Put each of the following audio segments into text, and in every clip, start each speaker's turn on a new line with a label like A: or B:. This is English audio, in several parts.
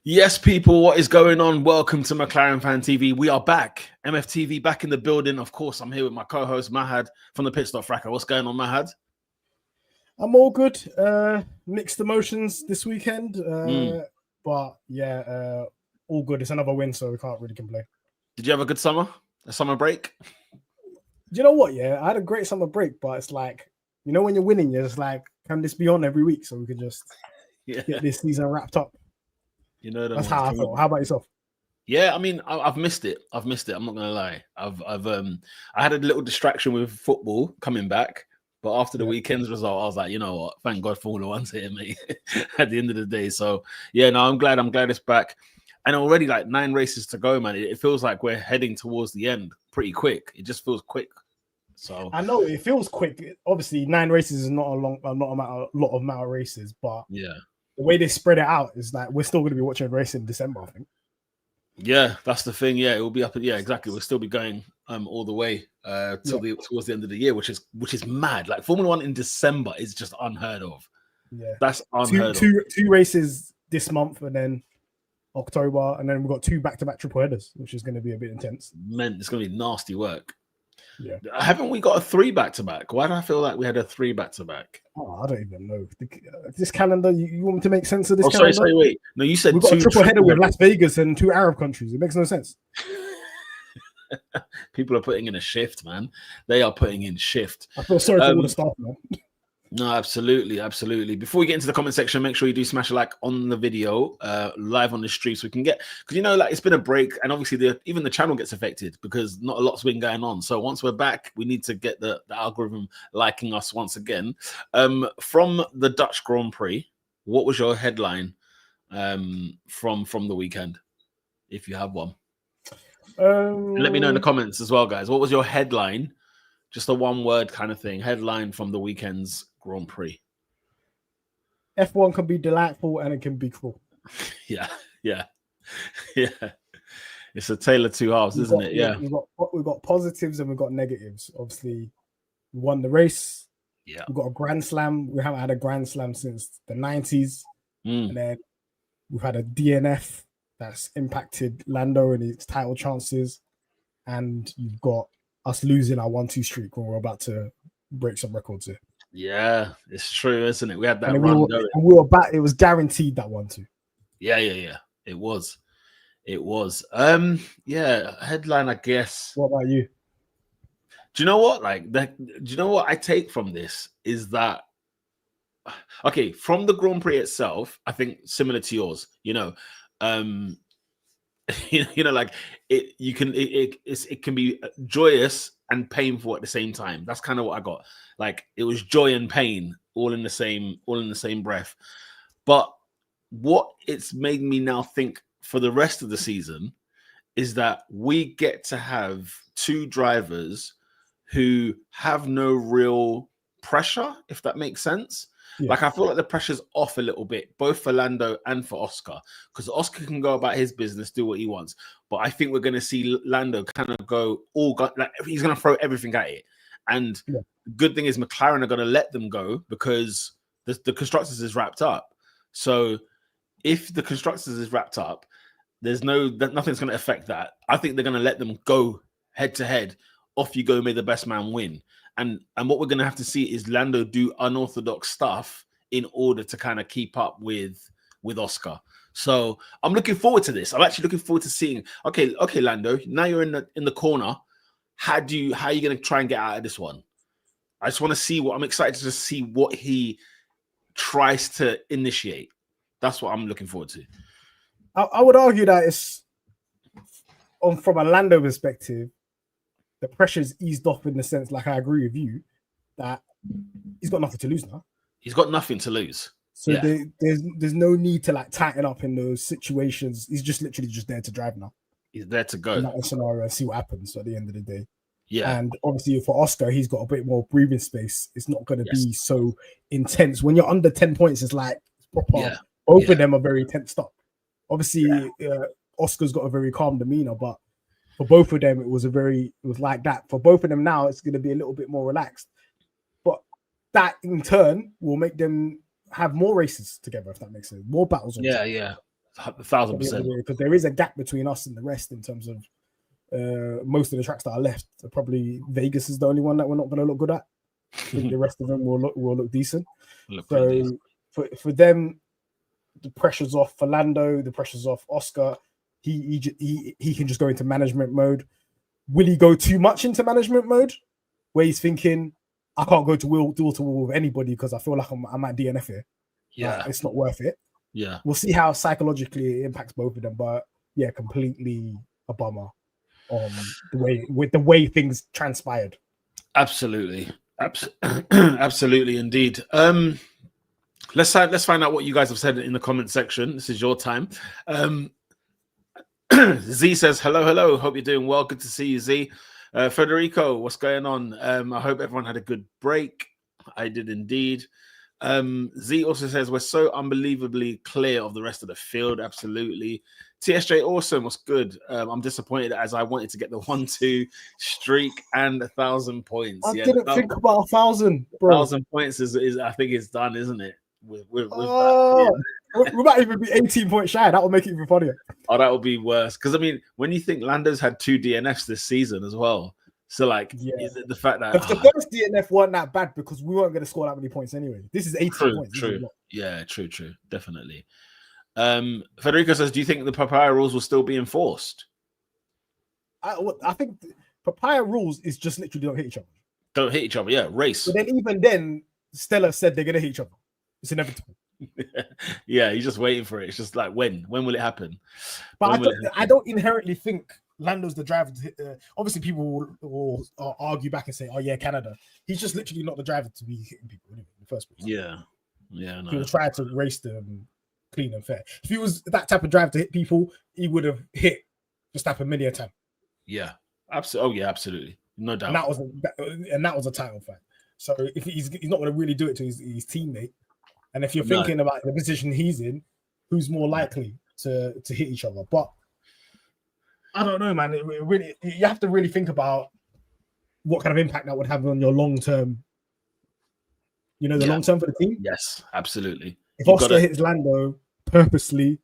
A: Yes, people, what is going on? Welcome to McLaren Fan TV. We are back. MFTV back in the building. Of course, I'm here with my co-host Mahad from the Pit Stop Fracker. What's going on, Mahad?
B: I'm all good. Mixed emotions this weekend. But yeah, all good. It's another win, so we can't really complain.
A: Did you have a good summer? A summer break?
B: Do you know what? Yeah, I had a great summer break, but it's like, when you're winning, you're just like, can this be on every week so we can just get this season wrapped up? That's how I felt. How about yourself?
A: Yeah, I mean, I've missed it. I'm not gonna lie. I had a little distraction with football coming back, but after the weekend's result, I was like, you know what? Thank God Formula One's here, mate. At the end of the day, so yeah, no, I'm glad it's back, and already like 9 races to go, man. It feels like we're heading towards the end pretty quick. It just feels quick. So
B: I know it feels quick. Obviously, 9 races is not a lot of races, but
A: yeah.
B: The way they spread it out is that we're still going to be watching a race in December, I think.
A: Yeah, that's the thing. Yeah, it will be up. Yeah, exactly. We'll still be going all the way towards the end of the year, which is mad. Like Formula One in December is just unheard of.
B: Yeah,
A: that's unheard of.
B: Two races this month, and then October, and then we've got 2 back-to-back triple headers, which is going to be a bit intense.
A: Man, it's going to be nasty work.
B: Yeah,
A: haven't we got a 3 back-to-back? Why do I feel like we had a 3 back-to-back?
B: Oh, I don't even know. This calendar, you want me to make sense of this calendar?
A: Sorry, wait. No, you said
B: we've got a triple header with Las Vegas and 2 Arab countries. It makes no sense.
A: People are putting in a shift, man. They are putting in shift.
B: I feel sorry for all the staff, man.
A: No, absolutely. Before we get into the comment section, make sure you do smash a like on the video, live on the stream, so we can get, because it's been a break, and obviously even the channel gets affected because not a lot's been going on. So once we're back, we need to get the algorithm liking us once again. From the Dutch Grand Prix, what was your headline from the weekend, if you have one? Let me know in the comments as well, guys. What was your headline? Just a 1-word kind of thing. Headline from the weekend's Grand Prix.
B: F1 can be delightful and it can be cruel.
A: Yeah. It's a tale of 2 halves, isn't it? Yeah.
B: We've got positives and we've got negatives. Obviously, we won the race.
A: Yeah.
B: We've got a Grand Slam. We haven't had a Grand Slam since the 90s. And then we've had a DNF that's impacted Lando and his title chances. And you've got us losing our 1-2 streak when we're about to break some records here.
A: Yeah, it's true, isn't it? We had that run
B: going. And we were back. It was guaranteed that 1-2.
A: Yeah. It was. Headline, I guess.
B: What about you?
A: Do you know what? Do you know what I take from this is that, okay, from the Grand Prix itself, I think similar to yours, it can be joyous and painful at the same time. That's kind of what I got. Like, it was joy and pain all in the same breath. But what it's made me now think for the rest of the season is that we get to have 2 drivers who have no real pressure, if that makes sense. Yeah. Like, I feel like the pressure's off a little bit, both for Lando and for Oscar, because Oscar can go about his business, do what he wants. But I think we're going to see Lando kind of go he's going to throw everything at it. And the good thing is McLaren are going to let them go because the Constructors is wrapped up. So if the Constructors is wrapped up, nothing's going to affect that. I think they're going to let them go head to head. Off you go, may the best man win. And what we're going to have to see is Lando do unorthodox stuff in order to kind of keep up with Oscar. So I'm looking forward to this. I'm actually looking forward to seeing, okay, Lando, now you're in the corner. How are you going to try and get out of this one? I just want to see I'm excited to see what he tries to initiate. That's what I'm looking forward to.
B: I would argue that it's from a Lando perspective, the pressure's eased off in the sense, like I agree with you, that he's got nothing to lose now.
A: He's got nothing to lose.
B: So there's no need to tighten up in those situations. He's just literally just there to drive now.
A: He's there to go.
B: In that scenario and see what happens at the end of the day.
A: Yeah.
B: And obviously for Oscar, he's got a bit more breathing space. It's not going to be so intense. When you're under 10 points, it's like proper. Yeah. Both of them are very tense up. Obviously, Oscar's got a very calm demeanor, but for both of them, it was like that. For both of them now, it's going to be a little bit more relaxed. But that in turn will make them have more races together, if that makes sense. More battles.
A: Yeah. 1,000%.
B: Because there is a gap between us and the rest in terms of most of the tracks that are left. Probably Vegas is the only one that we're not going to look good at. I think the rest of them will look decent. So for them, the pressure's off. For Lando, the pressure's off. Oscar, he can just go into management mode. Will he go too much into management mode, where he's thinking, I can't go to wheel to wheel with anybody because I feel like I'm at DNF here.
A: Yeah,
B: like, it's not worth it.
A: Yeah,
B: we'll see how psychologically it impacts both of them. But yeah, completely a bummer the way things transpired.
A: Absolutely, absolutely, indeed. Let's find out what you guys have said in the comment section. This is your time. Z says, hello. Hope you're doing well. Good to see you, Z. Federico, what's going on? I hope everyone had a good break. I did indeed. Z also says, we're so unbelievably clear of the rest of the field. Absolutely. TSJ, awesome. What's good? I'm disappointed as I wanted to get the 1-2 streak and 1,000 points.
B: I didn't think about 1,000, bro.
A: 1,000 points is I think it's done, isn't it? With that.
B: We might even be 18 points shy. That will make it even funnier.
A: Oh, that would be worse. Because I mean, when you think Lando's had 2 DNFs this season as well, so like the fact that
B: the first DNF weren't that bad because we weren't going to score that many points anyway. This is 18 points.
A: True. Yeah, true. Definitely. Federico says, do you think the papaya rules will still be enforced?
B: I think papaya rules is just literally don't hit each other.
A: Don't hit each other. Yeah, race.
B: But then even then, Stella said they're going to hit each other. It's inevitable.
A: Yeah, you're just waiting for it. It's just like when will it happen?
B: But I don't inherently think Lando's the driver to hit. Obviously, people will argue back and say, "Oh yeah, Canada." He's just literally not the driver to be hitting people anyway, in the first place.
A: Yeah. No.
B: He will try to race them clean and fair. If he was that type of driver to hit people, he would have hit Verstappen many a time.
A: Yeah, absolutely. Oh yeah, absolutely, no doubt.
B: And that was a title fight. So if he's not going to really do it to his teammate. And if you're thinking about the position he's in, who's more likely to hit each other? But I don't know, man. It really, you have to really think about what kind of impact that would have on your long term. You know, the long term for the team.
A: Yes, absolutely.
B: If Oscar hits Lando purposely,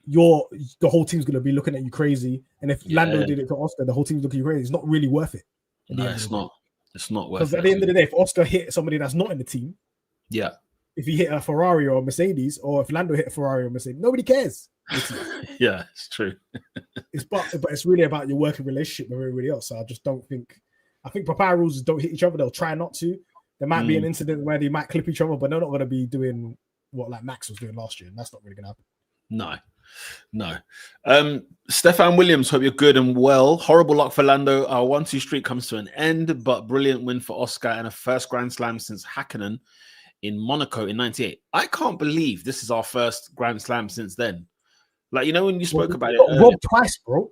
B: the whole team's going to be looking at you crazy. And if Lando did it to Oscar, the whole team's looking at you crazy. It's not really worth it.
A: No, it's not. It's not worth it.
B: Because at the end of the day, if Oscar hit somebody that's not in the team, if he hit a Ferrari or a Mercedes, or if Lando hit a Ferrari or Mercedes, nobody cares.
A: Yeah, it's true.
B: But it's really about your working relationship with everybody else. So I just don't think. I think papaya rules don't hit each other. They'll try not to. There might be an incident where they might clip each other, but they're not going to be doing what like Max was doing last year, and that's not really going to happen.
A: No. Stefan Williams, hope you're good and well. Horrible luck for Lando. Our 1-2 streak comes to an end, but brilliant win for Oscar and a first Grand Slam since Hakkinen in Monaco in 98. I can't believe this is our first Grand Slam since then. Like, you know, when you spoke about it earlier,
B: robbed twice, bro.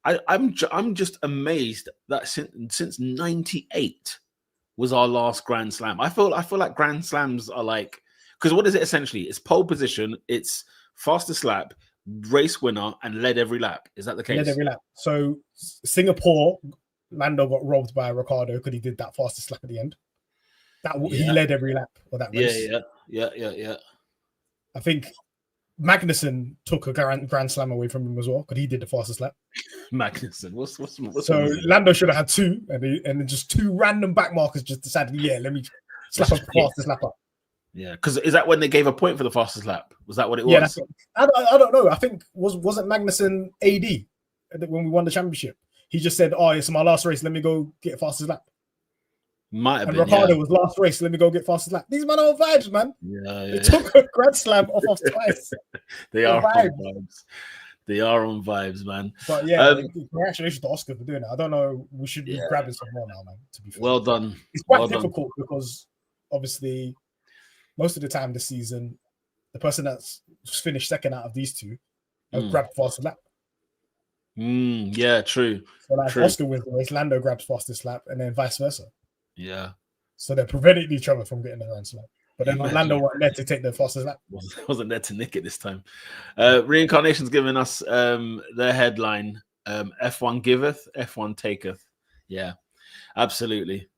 A: I'm just amazed that since 98 was our last Grand Slam. I feel like Grand Slams are like, because what is it essentially? It's pole position, it's fastest lap, race winner, and led every lap. Is that the case?
B: Led every lap. So Singapore, Lando got robbed by Ricciardo because he did that fastest lap at the end. He led every lap of that race.
A: Yeah.
B: I think Magnussen took a Grand Slam away from him as well because he did the fastest lap.
A: Magnussen, what's
B: so Lando should have had 2, and then just 2 random back markers just decided, let me slap a fastest lap up.
A: Yeah, because is that when they gave a point for the fastest lap? Was that what it was?
B: Yeah, I don't know. I think wasn't Magnussen AD when we won the championship? He just said, "Oh, it's my last race. Let me go get fastest lap."
A: Might have
B: and
A: been.
B: Ricciardo was last race. Let me go get fastest lap. These men are on vibes, man.
A: Yeah.
B: They took a Grand Slam off us twice.
A: They are on vibes. They are on vibes, man.
B: But yeah, congratulations to Oscar for doing it. I don't know. We should be grabbing some more now, man. To be fair.
A: Well done.
B: It's quite difficult because obviously most of the time this season, the person that's finished second out of these two has grabbed fastest lap.
A: Yeah, true.
B: So like Oscar wins the race, Lando grabs fastest lap, and then vice versa.
A: Yeah.
B: So they're preventing each other from getting the Grand Slam. But then Lando wasn't there to take the fastest lap.
A: Wasn't there to nick it this time. Reincarnation's giving us their headline, F1 giveth, F1 taketh. Yeah, absolutely.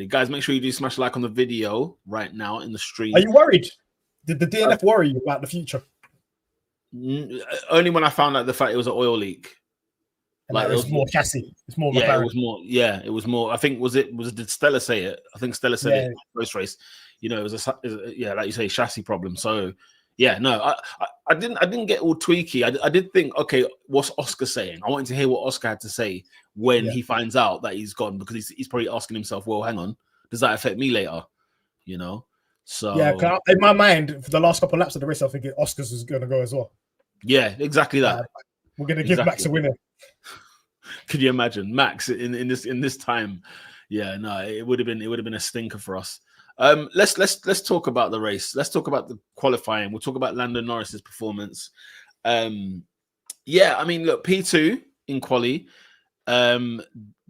A: Guys, make sure you do smash a like on the video right now in the stream.
B: Are you worried? Did the DNF worry you about the future?
A: Only when I found out the fact it was an oil leak.
B: And like, it was more chassis. It's more McLaren.
A: It was more. Yeah, it was more. I think did Stella say it? I think Stella said it post race. You know, it was like you say, chassis problem. So yeah, no, I didn't get all tweaky. I did think, okay, what's Oscar saying? I wanted to hear what Oscar had to say when he finds out that he's gone, because he's probably asking himself, well, hang on, does that affect me later? You know. So
B: yeah, in my mind, for the last couple of laps of the race, I think Oscar's is going to go as well.
A: Yeah, exactly that.
B: We're going to give Max a winner.
A: Could you imagine Max in this time? Yeah, no, it would have been a stinker for us. Let's talk about the race. Let's talk about the qualifying. We'll talk about Lando Norris's performance. Yeah, I mean, look, P2 in quali.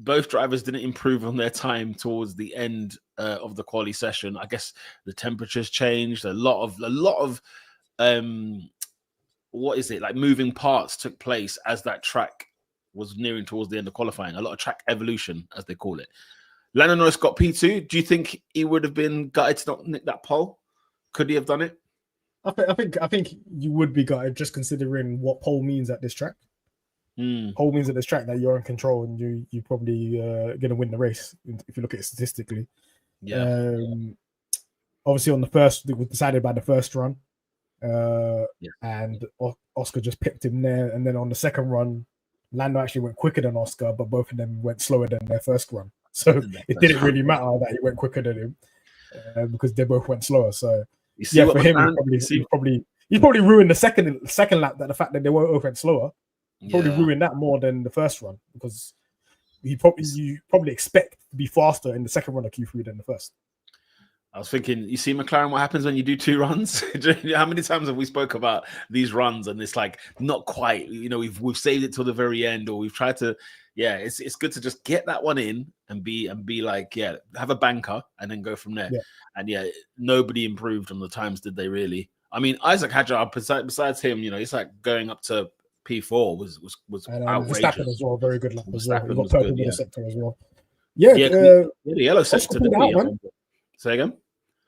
A: Both drivers didn't improve on their time towards the end of the quali session. I guess the temperatures changed. A lot of what is it, like, moving parts took place as that track was nearing towards the end of qualifying. A lot of track evolution, as they call it. Lando Norris got P2. Do you think he would have been gutted to not nick that pole? Could he have done it?
B: I think you would be gutted, just considering what pole means at this track. Pole means at this track that you're in control and you probably going to win the race if you look at it statistically. Yeah. Obviously, on the first, it was decided by the first run, and Oscar just pipped him there. And then on the second run, Lando actually went quicker than Oscar, but both of them went slower than their first run. So it didn't really matter that he went quicker than him because they both went slower. So for him, he probably ruined the second lap. That the fact that they both went slower probably ruined that more than the first run, because you probably expect to be faster in the second run of Q3 than the first.
A: I was thinking, you see, McLaren, what happens when you do two runs? How many times have we spoke about these runs and it's like not quite, you know, we've saved it till the very end, or we've tried to, it's good to just get that one in and be like, have a banker and then go from there. Yeah. And nobody improved on the times, did they really? I mean, Isaac Hadjar, besides him, you know, it's like going up to P4 was outrageous.
B: Verstappen as well, very good lap as well. He got purple with the sector as well.
A: The yellow sector. Say again?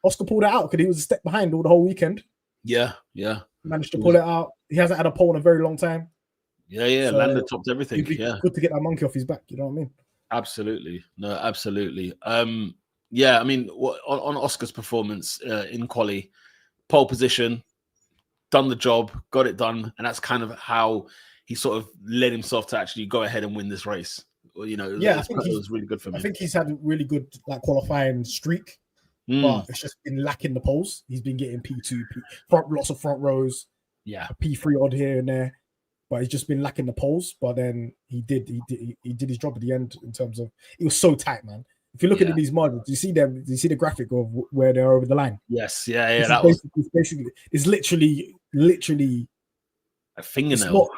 B: Oscar pulled it out because he was a step behind all the whole weekend.
A: Yeah.
B: Managed to pull it out. He hasn't had a pole in a very long time.
A: Yeah. So Lando topped everything.
B: Good to get that monkey off his back. You know what I mean?
A: Absolutely. No, absolutely. I mean, on Oscar's performance in quali, pole position, done the job, got it done, and that's kind of how he sort of led himself to actually go ahead and win this race. You know,
B: I think
A: it was really good for me.
B: I think he's had a really good qualifying streak, but it's just been lacking the poles. He's been getting P2, lots of front rows, P3 odd here and there, but he's just been lacking the poles. But then he did his job at the end in terms of, it was so tight, man. If you look at these models, do you see them? Do you see the graphic of where they're over the line?
A: Yes,
B: It's literally
A: a fingernail.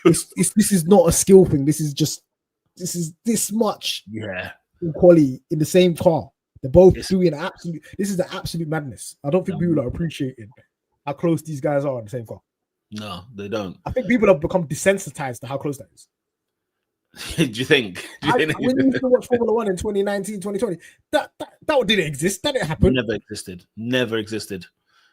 B: This is not a skill thing. This is this much in quality in the same car. They're both doing absolute. This is the absolute madness. I don't think people are appreciating how close these guys are in the same car.
A: No, they don't.
B: I think people have become desensitized to how close that is.
A: Do you think?
B: When you used to watch Formula 1 in 2019, 2020, that didn't exist. That didn't happen.
A: Never existed.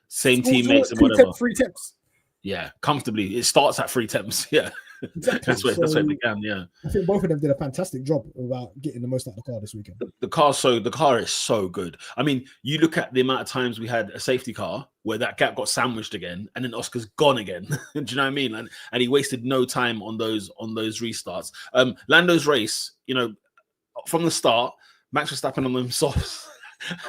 A: Same teammates and whatever.
B: 3 temps.
A: Yeah, comfortably. It starts at 3 temps. Yeah. Exactly. That's where it began. Yeah,
B: I think both of them did a fantastic job about getting the most out of the car this weekend.
A: The car is so good. I mean, you look at the amount of times we had a safety car where that gap got sandwiched again, and then Oscar's gone again. Do you know what I mean? And he wasted no time on those restarts. Lando's race, you know, from the start, Max Verstappen on them softs,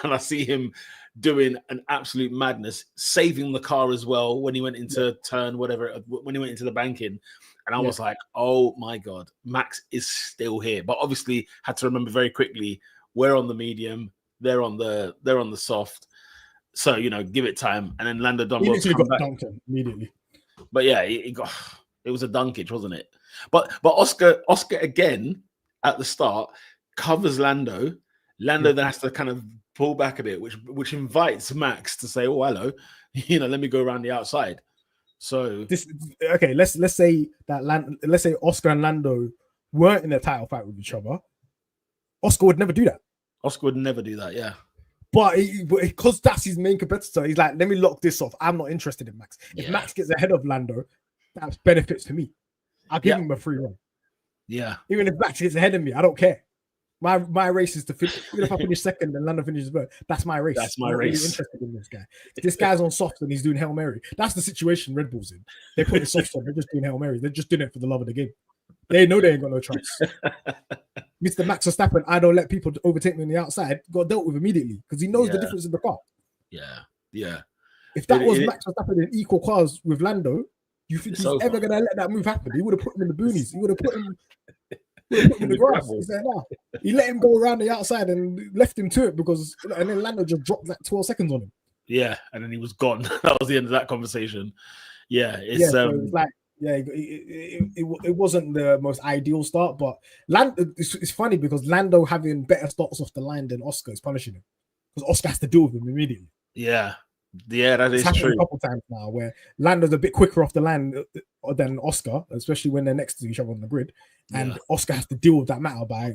A: and I see him doing an absolute madness, saving the car as well when he went into turn, whatever, when he went into the banking. And I was like, oh my God, Max is still here. But obviously had to remember very quickly, we're on the medium, they're on the soft. So, you know, give it time. And then Lando Dunn
B: literally got dunked immediately.
A: But yeah, it was a dunkage, wasn't it? But Oscar again at the start covers Lando. Lando then has to kind of pull back a bit, which invites Max to say, oh, hello, you know, let me go around the outside. So
B: let's say Oscar and Lando weren't in a title fight with each other. Oscar would never do that. Yeah. But because that's his main competitor, he's like, let me lock this off. I'm not interested in Max. If Max gets ahead of Lando, that's benefits to me. I'll give him a free run.
A: Yeah.
B: Even if Max gets ahead of me, I don't care. My race is to finish. Even if I finish second and Lando finishes first, that's my race.
A: That's my
B: I'm not
A: race.
B: really interested in this guy. If this guy's on soft and he's doing Hail Mary, that's the situation Red Bull's in. They put the softs on. They're just doing Hail Mary. They're just doing it for the love of the game. They know they ain't got no chance. Mr. Max Verstappen, I don't let people overtake me on the outside, got dealt with immediately because he knows the difference in the car.
A: Yeah.
B: If that was Max Verstappen in equal cars with Lando, you think he's ever going to let that move happen? He would have put him in the boonies. He would have put him in the grass. He said, nah. He let him go around the outside and left him to it and then Lando just dropped like 12 seconds on him.
A: Yeah, and then he was gone. That was the end of that conversation. Yeah,
B: so it was like, it wasn't the most ideal start, but it's funny because Lando having better starts off the line than Oscar is punishing him because Oscar has to deal with him immediately.
A: Yeah, that is true.
B: A couple times now where Lando's a bit quicker off the line than Oscar, especially when they're next to each other on the grid, and Oscar has to deal with that matter by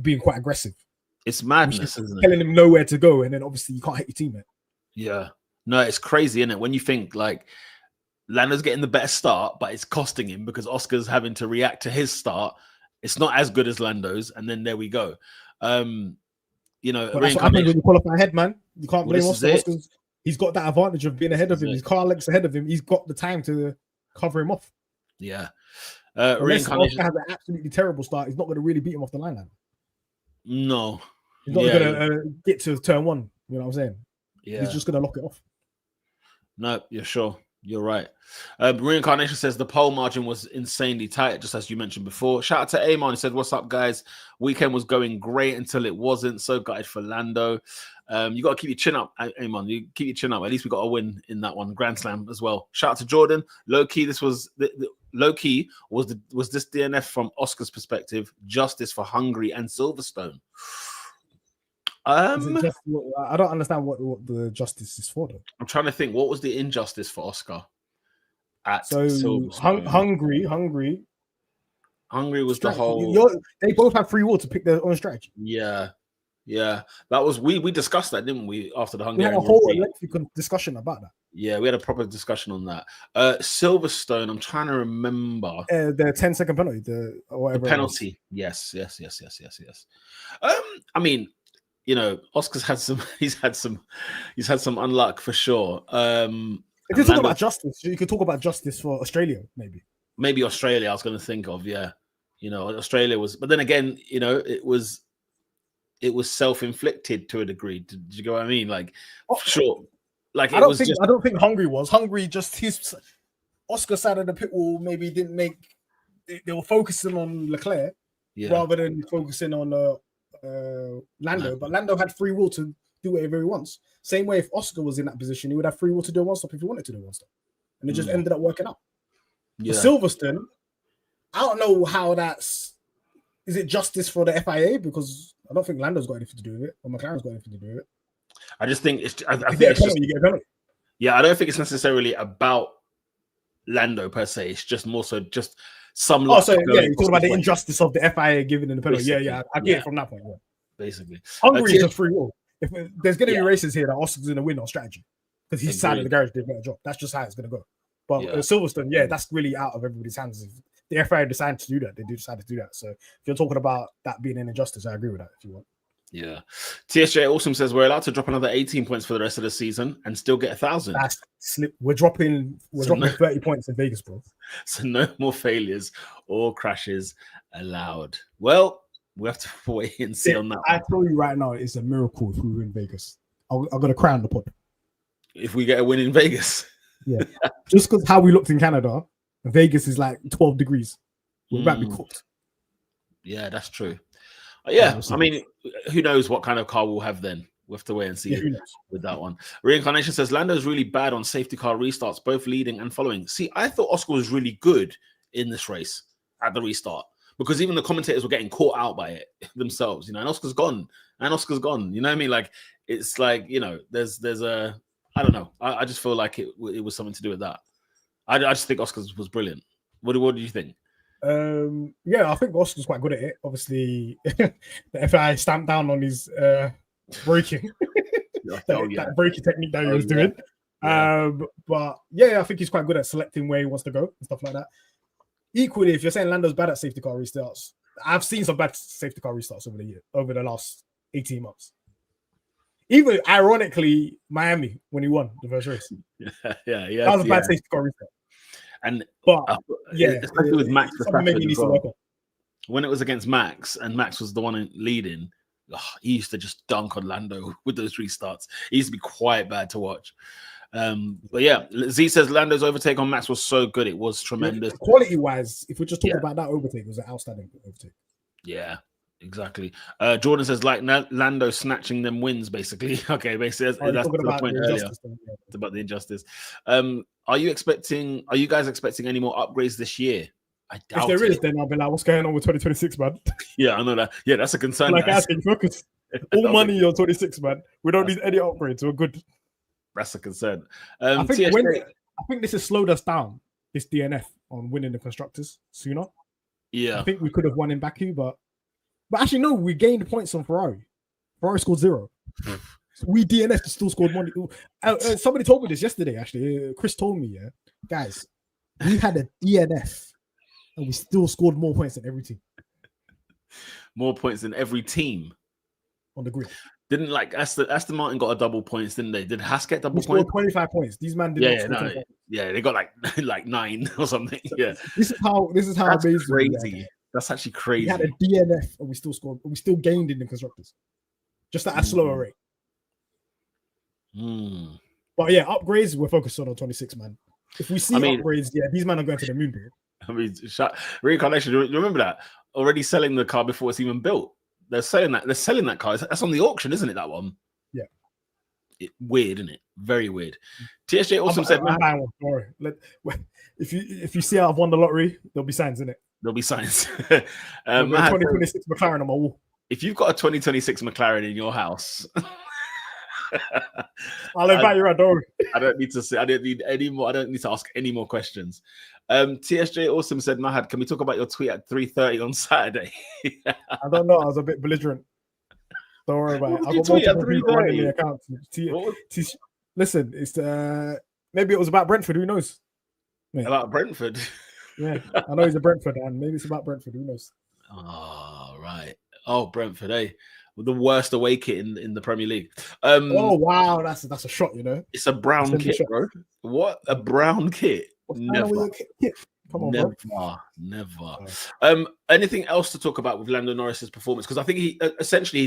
B: being quite aggressive.
A: It's madness, isn't it?
B: Telling him nowhere to go, and then obviously you can't hit your teammate.
A: Yeah, no, it's crazy, isn't it? When you think like Lando's getting the better start, but it's costing him because Oscar's having to react to his start. It's not as good as Lando's, and then there we go. You know,
B: but that's what happens when you qualify ahead, man. You can't blame Oscar. Oscar's, he's got that advantage of being ahead of him. His car length's ahead of him. He's got the time to cover him off.
A: Yeah.
B: Unless Oscar has an absolutely terrible start, he's not going to really beat him off the line now.
A: No.
B: He's not going to get to turn one. You know what I'm saying?
A: Yeah.
B: He's just going to lock it off.
A: No, you're sure. You're right. Reincarnation says the pole margin was insanely tight, just as you mentioned before. Shout out to Amon. He said, "What's up, guys? Weekend was going great until it wasn't. So gutted for Lando. You got to keep your chin up, Amon. You keep your chin up. At least we got a win in that one. Grand Slam as well. Shout out to Jordan. Low key, this was low key. Was this DNF from Oscar's perspective? Justice for Hungary and Silverstone."
B: I don't understand what the justice is for, though.
A: I'm trying to think. What was the injustice for Oscar?
B: Hungary was
A: the whole.
B: They both have free will to pick their own strategy.
A: Yeah. That was we discussed that, didn't we? After the Hungarian,
B: we had a whole lengthy discussion about that.
A: Yeah, we had a proper discussion on that. Silverstone. I'm trying to remember
B: the 10-second penalty, the
A: penalty. Yes. I mean, you know, Oscar's had some. He's had some unluck for sure.
B: If you're talking about justice, you could talk about justice for Australia, maybe.
A: Maybe Australia. I was going to think of, yeah. You know, Australia was, but then again, you know, it was self-inflicted to a degree. Did you get what I mean? Like, sure. Like I don't
B: think Hungary was. Hungary just his Oscar side of the pit wall maybe didn't make. They were focusing on Leclerc rather than focusing on Lando. But Lando had free will to do whatever he wants. Same way, if Oscar was in that position, he would have free will to do one stop if he wanted to do one stop, and it just ended up working out. Yeah. For Silverstone, I don't know how that's. Is it justice for the FIA? Because I don't think Lando's got anything to do with it, or McLaren's got anything to do with it.
A: I just think it's. I think it's just,
B: you get a penalty.
A: Yeah, I don't think it's necessarily about Lando per se. It's just more so just some.
B: You're talking about the injustice of the FIA giving in the penalty.
A: Basically,
B: I get it from that point. Yeah.
A: Basically,
B: Hungary is a free will. If there's going to be races here that Oscar's going to win on strategy because his side of the garage did a better job. That's just how it's going to go. But Silverstone, that's really out of everybody's hands. If the FIA decided to do that, they do decide to do that. So if you're talking about that being an injustice, I agree with that if you want.
A: Yeah. TSJ Awesome says we're allowed to drop another 18 points for the rest of the season and still get 1,000.
B: That's slip. We're dropping 30 points in Vegas, bro.
A: So no more failures or crashes allowed. Well, we have to wait and see on that.
B: I tell you right now, it's a miracle if we win Vegas. I'm gonna crown the pod.
A: If we get a win in Vegas.
B: Yeah. Just because how we looked in Canada, Vegas is like 12 degrees. We're about to be cooked.
A: Yeah, that's true. Yeah, I mean, who knows what kind of car we'll have then? We'll have to wait and see with that one. Reincarnation says Lando's really bad on safety car restarts, both leading and following. See, I thought Oscar was really good in this race at the restart because even the commentators were getting caught out by it themselves, you know, and Oscar's gone. You know what I mean? Like, it's like, you know, there's a, I don't know. I just feel like it was something to do with that. I just think Oscar's was brilliant. What do you think?
B: I think Oscar's quite good at it. Obviously, the FIA stamped down on his braking, that braking technique that he was doing. But yeah, I think he's quite good at selecting where he wants to go and stuff like that. Equally, if you're saying Lando's bad at safety car restarts, I've seen some bad safety car restarts over the last 18 months. Even ironically, Miami when he won the first race.
A: Yeah.
B: That was a bad safety car restart.
A: But
B: especially
A: with Max
B: maybe needs to work on.
A: When it was against Max and Max was the one leading, he used to just dunk on Lando with those restarts. He used to be quite bad to watch. But yeah, Z says Lando's overtake on Max was so good. It was tremendous.
B: Quality wise, if we're just talking about that overtake, it was an outstanding overtake.
A: Yeah, exactly. Jordan says like Lando snatching them wins, basically. Okay, basically that's the point earlier. It's about the injustice. Are you guys expecting any more upgrades this year? I doubt
B: if there is, then I'll be like, what's going on with 2026, man?
A: Yeah, I know that. Yeah, that's a concern.
B: Like asking, focus. All money on 26, man. We don't need any upgrades. We're good.
A: That's a concern.
B: I think this has slowed us down, this DNF, on winning the constructors sooner.
A: Yeah.
B: I think we could have won in Baku, but actually, no, we gained points on Ferrari. Ferrari scored 0. We DNF still scored money. Somebody told me this yesterday, actually. Chris told me, guys, we had a DNF and we still scored more points than every team.
A: More points than every team
B: on the grid.
A: Didn't Aston Martin got a double points, didn't they? Did Haas get double
B: points?
A: Scored
B: 25 points. These men did not score.
A: They got like 9 or something. Yeah.
B: This is how
A: That's
B: amazing.
A: Crazy. That's actually crazy.
B: We had a DNF and we still scored. We still gained in the constructors, just at a slower rate. But yeah, upgrades we're focused on 26, man. If we see upgrades, these men are going to the moon, bro.
A: I mean, reincarnation. You remember that? Already selling the car before it's even built. They're selling that. They're selling that car. That's on the auction, isn't it? That one.
B: Yeah.
A: Weird, isn't it? Very weird. TSJ also said,
B: if you see I've won the lottery, there'll be signs in it.
A: There'll be signs.
B: 2026 McLaren on my wall.
A: If you've got a 2026 McLaren in your house,
B: I'll invite you around.
A: I don't need to say. I don't need any more. I don't need to ask any more questions. TSJ Awesome said, Mahad, can we talk about your tweet at 3:30 on Saturday?
B: I don't know. I was a bit belligerent. Don't worry about it.
A: I got multiple people running
B: the account. Listen, it's maybe it was about Brentford. Who knows?
A: About Brentford?
B: Yeah, I know he's a Brentford, and maybe it's about Brentford. Who knows?
A: Oh, right. Oh, Brentford, the worst away kit in the Premier League.
B: Oh wow, that's a shot.
A: It's a brown kit, bro. What a brown kit. Never.
B: Come on,
A: never. Anything else to talk about with Lando Norris's performance? Because I think he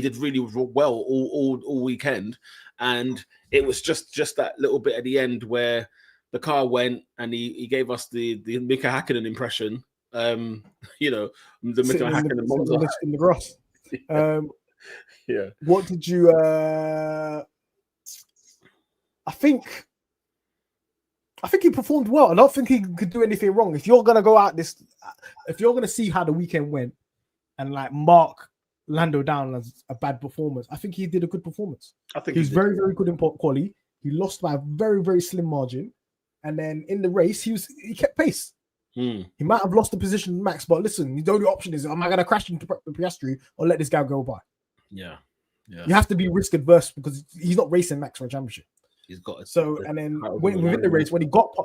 A: did really well all weekend, and it was just that little bit at the end where the car went and he gave us the Mika Hakkinen impression. The Mika Hakkinen
B: in the grass.
A: Yeah.
B: What did you? I think he performed well. I don't think he could do anything wrong. If you're gonna go out if you're gonna see how the weekend went and like mark Lando down as a bad performance, I think he did a good performance. I think he was very, very good in quali. He lost by a very, very slim margin, and then in the race he kept pace. He might have lost the position to Max, but listen, the only option is: am I gonna crash into Piastri or let this guy go by?
A: Yeah.
B: You have to be risk adverse because he's not racing Max for a championship.
A: He's got it.
B: So, and then within the race, when he got,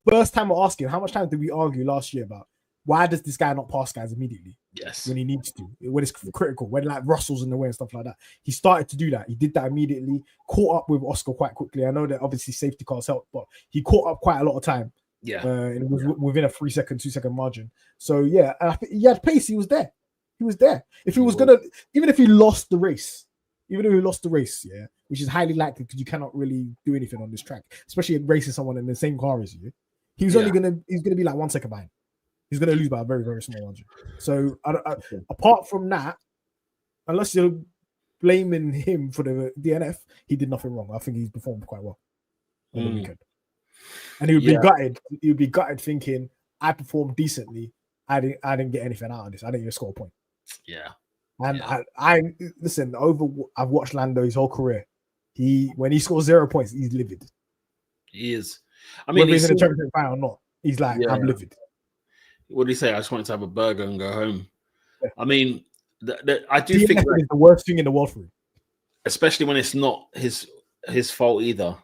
B: first time we're asking, how much time did we argue last year about why does this guy not pass guys immediately?
A: Yes.
B: When he needs to, when it's critical, when like Russell's in the way and stuff like that. He started to do that. He did that immediately, caught up with Oscar quite quickly. I know that obviously safety cars helped, but he caught up quite a lot of time.
A: Yeah.
B: And it was within a 2 second margin. So, yeah, I think he had pace. He was there. If he was going to, even if he lost the race, yeah, which is highly likely because you cannot really do anything on this track, especially racing someone in the same car as you. He's gonna be like 1 second behind. He's gonna lose by a very, very small margin. So apart from that, unless you're blaming him for the DNF, he did nothing wrong. I think he's performed quite well on the weekend. And he would be gutted. He would be gutted thinking, I performed decently. I didn't get anything out of this. I didn't even score a point.
A: Yeah.
B: And I listen, I've watched Lando his whole career. When he scores 0 points, he's livid.
A: He is. I mean,
B: whether he's in the championship final or not, he's like, I'm livid.
A: What do you say? I just wanted to have a burger and go home. Yeah. I mean, I do think
B: it's the worst thing in the world for him.
A: Especially when it's not his fault either,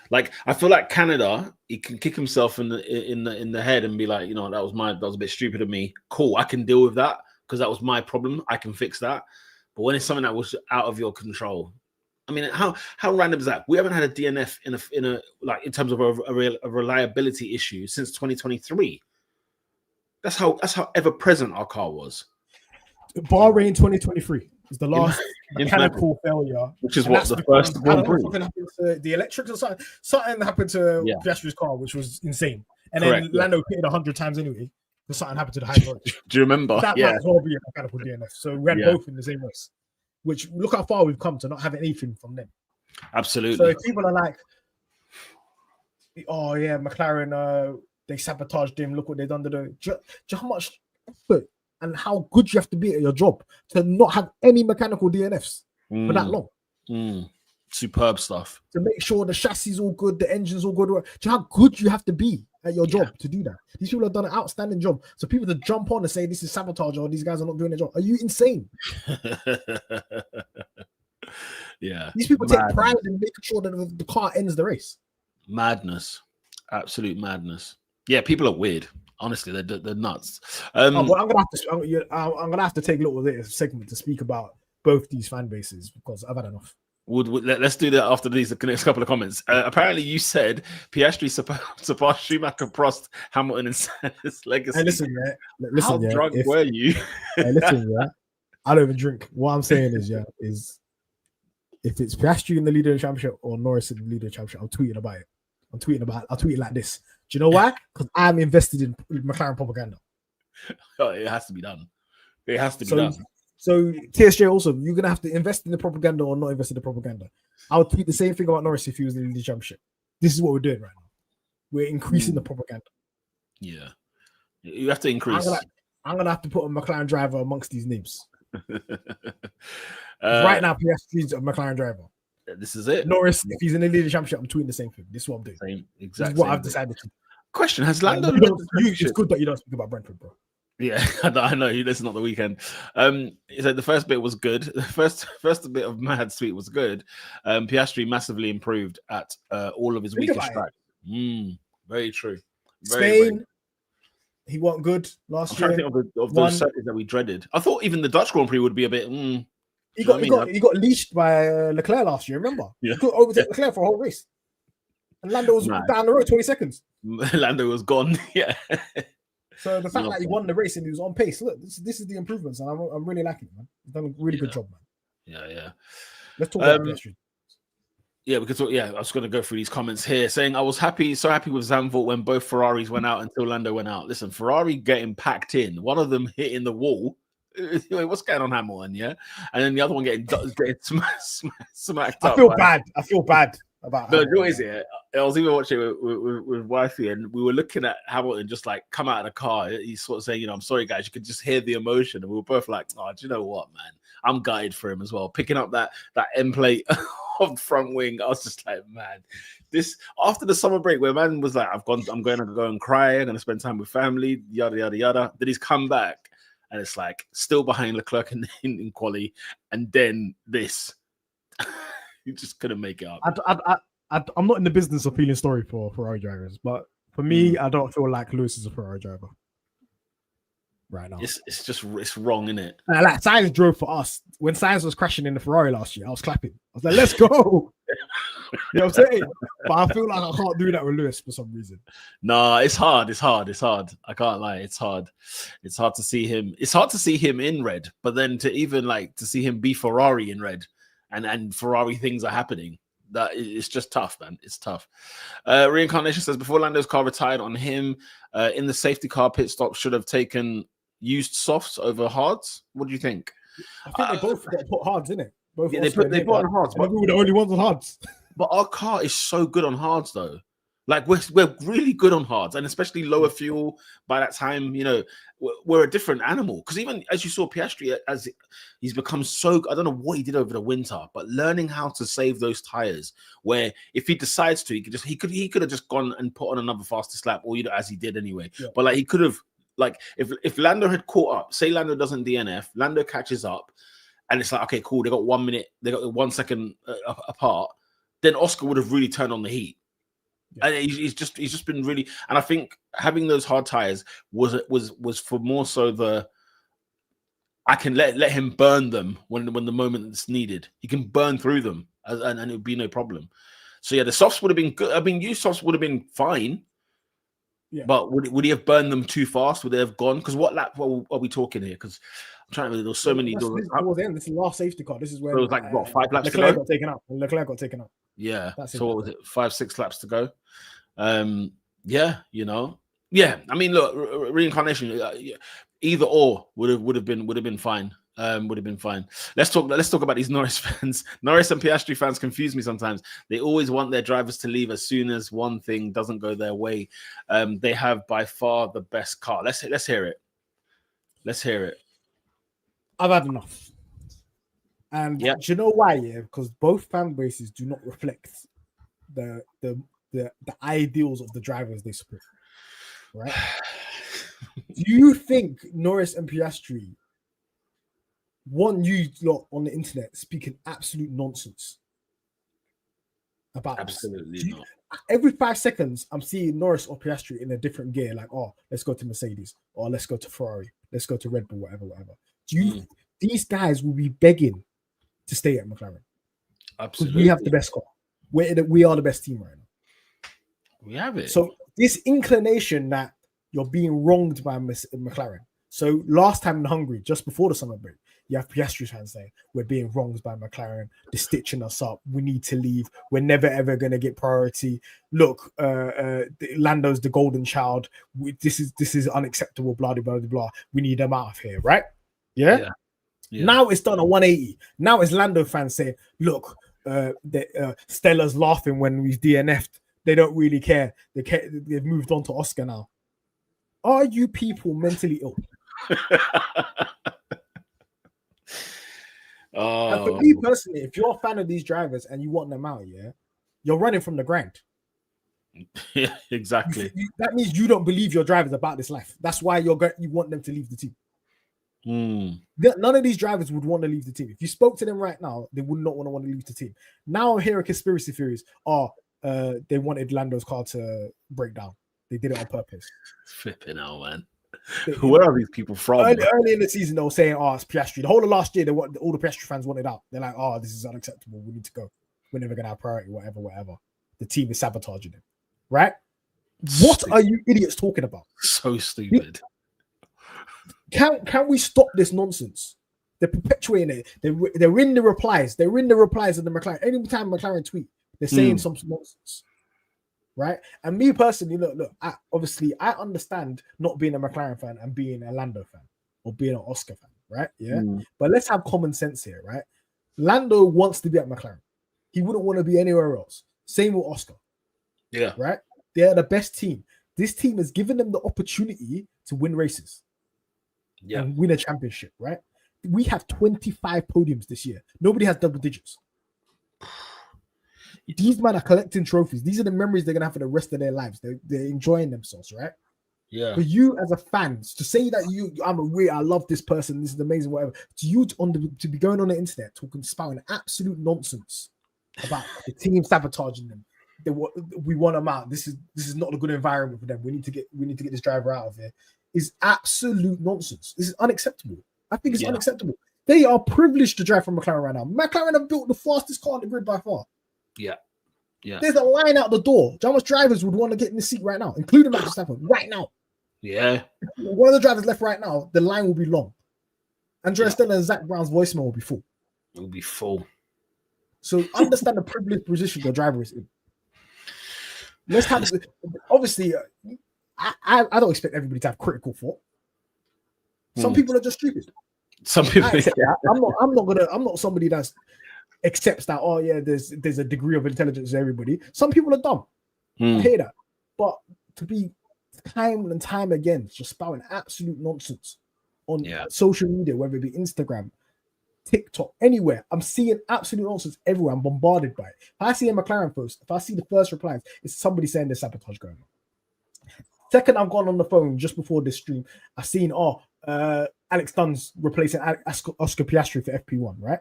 A: Like I feel like Canada, he can kick himself in the head and be like, that was a bit stupid of me. Cool, I can deal with that because that was my problem. I can fix that. But when it's something that was out of your control, I mean, how random is that? We haven't had a DNF in a like in terms of a reliability issue since 2023. That's how ever present our car was.
B: Bahrain 2023 is the last mechanical failure,
A: which is what the first Grand Prix.
B: Something happened to the electrics or something. Something happened to Piastri's car, which was insane. And then Lando pitted 100 times anyway. Because something happened to the hydraulics.
A: Do you remember?
B: That might as well be a mechanical DNF. So we had both in the same race. Which look how far we've come to not having anything from them.
A: Absolutely.
B: So if people are like, "Oh yeah, McLaren, they sabotaged him. Look what they done to the." Do you know how much effort and how good you have to be at your job to not have any mechanical DNFs for that long?
A: Superb stuff.
B: To make sure the chassis is all good, the engine's all good. Do you know how good you have to be at your job to do that? These people have done an outstanding job. So people to jump on and say this is sabotage or these guys are not doing their job. Are you insane?
A: Yeah.
B: These people take pride in making sure that the car ends the race.
A: Madness. Absolute madness. Yeah, people are weird. Honestly, they're nuts.
B: But I'm gonna have to take a little bit of a segment to speak about both these fan bases because I've had enough.
A: Let's do that after these next couple of comments. Apparently, you said Piastri surpassed Schumacher, Prost, Hamilton, and Senna's legacy.
B: Hey, listen,
A: how drunk were you?
B: I don't even drink. What I'm saying is if it's Piastri in the leader of the championship or Norris in the leader of the championship, I'm tweeting about it. I'll tweet it like this. Do you know why? Because I'm invested in McLaren propaganda.
A: Oh, it has to be done. It has to be done.
B: So TSJ also, you're gonna have to invest in the propaganda or not invest in the propaganda. I would tweet the same thing about Norris if he was in the championship. This is what we're doing right now. We're increasing the propaganda.
A: Yeah, you have to increase.
B: I'm gonna have to put a McLaren driver amongst these names. Right now, Piastri's a McLaren driver.
A: This is it.
B: Norris, if he's in the leader championship, I'm tweeting the same thing. This is what I'm doing. This is what I've decided to do.
A: Question: has Lando?
B: It's good that you don't speak about Brentford, bro.
A: Yeah, I know. This is not the weekend. He said the first bit was good. The first bit of Mahad's tweet was good. Piastri massively improved at all of his weakest tracks. Very true.
B: Spain, he wasn't good last year.
A: I'm trying to think of those circuits that we dreaded. I thought even the Dutch Grand Prix would be a bit.
B: He got leashed by Leclerc last year. Remember?
A: Yeah.
B: He could overtake Leclerc for a whole race, and Lando was down the road 20 seconds.
A: Lando was gone. Yeah.
B: So the fact that he won the race and he was on pace, look, this is the improvements, and I'm really liking it, man. He's done a really good job, man.
A: Yeah.
B: Let's talk about Piastri.
A: Yeah, because I was going to go through these comments here saying I was so happy with Zandvoort when both Ferraris went out until Lando went out. Listen, Ferrari getting packed in, one of them hitting the wall. What's going on, Hamilton? Yeah, and then the other one getting smacked up.
B: I feel bad about.
A: No, what is it? I was even watching it with wifey, and we were looking at Hamilton just like come out of the car. He's sort of saying, I'm sorry, guys. You could just hear the emotion, and we were both like, oh, do you know what, man? I'm gutted for him as well. Picking up that end plate of the front wing, I was just like, man, this after the summer break where man was like, I'm going to go and cry. I'm going to spend time with family, yada yada yada. Then he's come back, and it's like still behind Leclerc in quali, and then this. You just couldn't make it up.
B: I'm not in the business of feeling sorry for Ferrari drivers, but for me, I don't feel like Lewis is a Ferrari driver right now.
A: It's wrong, isn't it?
B: Like Sainz drove for us when Sainz was crashing in the Ferrari last year. I was clapping. I was like, "Let's go!" You know what I'm saying? But I feel like I can't do that with Lewis for some reason.
A: No, it's hard. I can't lie. It's hard. It's hard to see him. It's hard to see him in red, but then to even to see him be Ferrari in red. And Ferrari things are happening. That it's just tough, man. It's tough. Reincarnation says before Lando's car retired on him in the safety car pit stop should have taken used softs over hards. What do you think?
B: I think they both put hards in it.
A: They put on hards.
B: But we were the only ones on hards.
A: But our car is so good on hards though. Like we're really good on hards, and especially lower fuel. By that time, we're a different animal. Because even as you saw Piastri, as he's become so, I don't know what he did over the winter, but learning how to save those tires. Where if he decides to, he could have just gone and put on another fastest lap, or as he did anyway. Yeah. But he could have if Lando had caught up. Say Lando doesn't DNF, Lando catches up, and it's like okay, cool. They got 1 minute, they got 1 second apart. Then Oscar would have really turned on the heat. Yeah. And he's just been really, and I think having those hard tires was for more so I can let him burn them when the moment it's needed. He can burn through them, and it would be no problem. So yeah, the softs would have been good. I mean, used softs would have been fine. Yeah. But would he have burned them too fast? Would they have gone? Because what lap are we talking here? Because I'm trying to remember, there's so many.
B: This is the last safety car. This is where
A: it was like what 5 laps
B: Leclerc
A: to go.
B: Leclerc got taken out.
A: Yeah. So what was it? 5-6 laps to go. Yeah. Yeah. I mean, look, reincarnation. Either or would have been fine. Would have been fine. Let's talk about these Norris fans. Norris and Piastri fans confuse me sometimes. They always want their drivers to leave as soon as one thing doesn't go their way. They have by far the best car. Let's hear it. Let's hear it.
B: I've had enough. And do you know why? Yeah, because both fan bases do not reflect the ideals of the drivers they support. Right? Do you think Norris and Piastri want you lot on the internet speaking absolute nonsense about
A: absolutely
B: this?
A: not?
B: Every 5 seconds, I'm seeing Norris or Piastri in a different gear. Like, oh, let's go to Mercedes, or let's go to Ferrari, let's go to Red Bull, whatever. Do you? These guys will be begging to stay at McLaren.
A: Absolutely,
B: we have the best car. We are the best team right now.
A: We have it.
B: So this inclination that you're being wronged by McLaren. So last time in Hungary, just before the summer break, you have Piastri fans saying we're being wronged by McLaren. They're stitching us up. We need to leave. We're never ever going to get priority. Look, Lando's the golden child. This is unacceptable. Blah blah blah blah. We need them out of here, right? Yeah. Now it's done a 180. Now it's Lando fans saying, look, Stella's laughing when we've DNF'd. They don't really care. They've moved on to Oscar now. Are you people mentally ill? And for me personally, if you're a fan of these drivers and you want them out, you're running from the grind.
A: Yeah, exactly.
B: That means you don't believe your drivers about this life. That's why you want them to leave the team. None of these drivers would want to leave the team. If you spoke to them right now, they would not want to leave the team. Now I'm hearing conspiracy theories. They wanted Lando's car to break down. They did it on purpose.
A: Flipping out, man. Where are these people from?
B: Early in the season, they were saying, it's Piastri. The whole of last year, all the Piastri fans wanted out. They're like, this is unacceptable. We need to go. We're never going to have priority, whatever. The team is sabotaging him. Right? What are you idiots talking about?
A: So stupid.
B: Can we stop this nonsense? They're perpetuating it. They're in the replies. They're in the replies of the McLaren. Anytime McLaren tweet, they're saying some nonsense. Right? And me personally, look, I understand not being a McLaren fan and being a Lando fan or being an Oscar fan, right? Yeah. But let's have common sense here, right? Lando wants to be at McLaren. He wouldn't want to be anywhere else. Same with Oscar.
A: Yeah.
B: Right? They're the best team. This team has given them the opportunity to win races.
A: Yeah.
B: And win a championship, right? We have 25 podiums this year. Nobody has double digits. These men are collecting trophies. These are the memories they're gonna have for the rest of their lives. They're enjoying themselves, right?
A: Yeah.
B: For you as a fan to say that I love this person, this is amazing, whatever. To you to be going on the internet talking, spouting absolute nonsense about the team sabotaging them. We want them out. This is not a good environment for them. We need to get this driver out of here. Is absolute nonsense. This is unacceptable. I think it's unacceptable. They are privileged to drive from McLaren right now. McLaren have built the fastest car on the grid by far.
A: Yeah. Yeah.
B: There's a line out the door. How much drivers would want to get in the seat right now, including Max Verstappen, right now?
A: Yeah.
B: One of the drivers left right now, the line will be long. Andrea Stella and Zach Brown's voicemail will be full.
A: It will be full.
B: So understand the privileged position the driver is in. Let's have obviously. I don't expect everybody to have critical thought. Some people are just stupid.
A: Some people.
B: I'm not somebody that's accepts that. Oh yeah, there's a degree of intelligence to everybody. Some people are dumb. I hear that, but to be time and time again just spouting absolute nonsense on social media, whether it be Instagram, TikTok, anywhere, I'm seeing absolute nonsense everywhere. I'm bombarded by it. If I see a McLaren post, if I see the first replies, it's somebody saying there's sabotage going on. Second, I've gone on the phone just before this stream. I've seen Alex Dunn's replacing Oscar Piastri for FP1, right?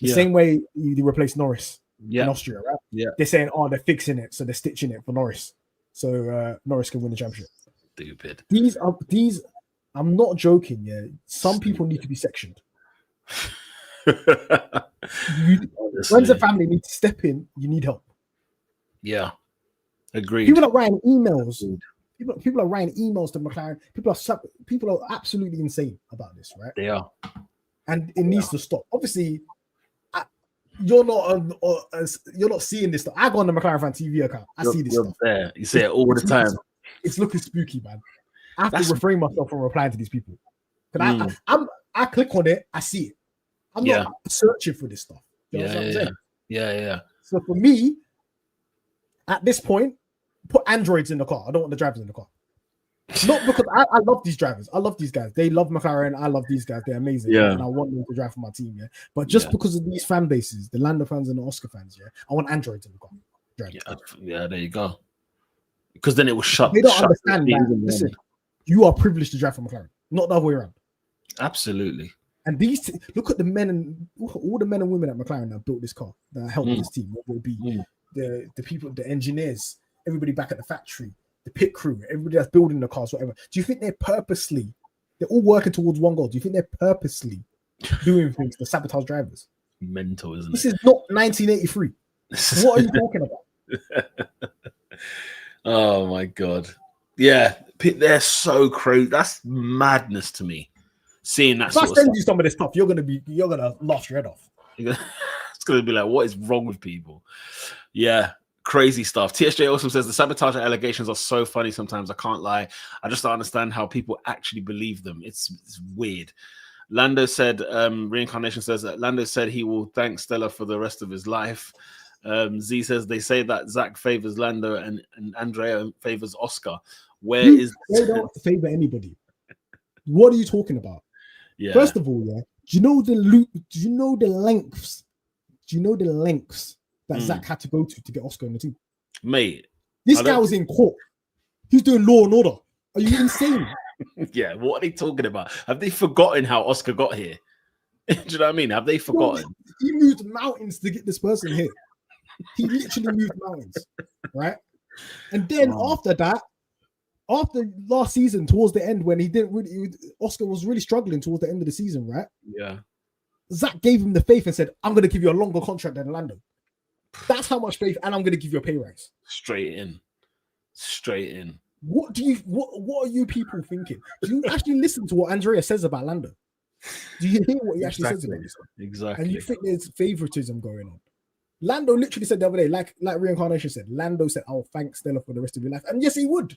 B: The same way he replaced Norris in Austria, right?
A: Yeah.
B: They're saying, oh, they're fixing it, so they're stitching it for Norris, so Norris can win the championship.
A: Stupid.
B: These. I'm not joking. Yeah, some people need to be sectioned. Friends and family need to step in. You need help.
A: Yeah, agreed.
B: People are writing emails. People are writing emails to McLaren. People are absolutely insane about this, right?
A: They are,
B: and it needs to stop. Obviously, you're not seeing this stuff. I go on the McLaren fan TV account. I see this stuff.
A: There. You see it all the time.
B: It's looking spooky, man. I have to refrain myself from replying to these people. I click on it, I see it. I'm not searching for this stuff. You know what I'm saying?
A: Yeah.
B: So for me, at this point, put androids in the car. I don't want the drivers in the car. Not because I love these drivers. I love these guys. They love McLaren. I love these guys. They're amazing.
A: Yeah.
B: And I want them to drive for my team. Yeah. But just because of these fan bases, the Lando fans and the Oscar fans, I want androids in the car.
A: Yeah, there you go. Because then it will shut.
B: They don't understand that. Listen, you are privileged to drive for McLaren, not the other way around.
A: Absolutely.
B: And look at all the men and women at McLaren that built this car, that helped this team. What will be the people, the engineers, everybody back at the factory, the pit crew, everybody that's building the cars, whatever. Do you think they're all working towards one goal? Do you think they're purposely doing things to sabotage drivers?
A: Mental, isn't it?
B: This is not 1983. What are you talking about?
A: Oh my God. Yeah, they're so crazy. That's madness to me. Seeing that. If I
B: send you some of this stuff, you're gonna laugh your head off.
A: It's gonna be like, what is wrong with people? Yeah, crazy stuff. TSJ also says the sabotage allegations are so funny sometimes. I can't lie. I just don't understand how people actually believe them. It's weird. Lando said, Reincarnation says that Lando said he will thank Stella for the rest of his life. Z says they say that Zach favors Lando and Andrea favors Oscar. They
B: don't favor anybody. What are you talking about?
A: Yeah.
B: First of all, do you know the lengths? Do you know the lengths that Zach had to go to get Oscar in the team?
A: Mate,
B: this guy was in court. He's doing Law and Order. Are you insane?
A: Yeah, what are they talking about? Have they forgotten how Oscar got here? Do you know what I mean? Have they forgotten?
B: No, he moved mountains to get this person here. He literally moved mountains, right? And then after that, after last season, towards the end, when Oscar was really struggling towards the end of the season, right?
A: Yeah.
B: Zach gave him the faith and said, I'm going to give you a longer contract than Lando. That's how much faith, and I'm going to give you a pay rise. Straight in. What are you people thinking? Do you actually listen to what Andrea says about Lando? Do you hear what he actually says about this?
A: Exactly.
B: And you think there's favoritism going on? Lando literally said the other day, like Reincarnation said, Lando said, I'll thank Stella for the rest of your life. And yes, he would.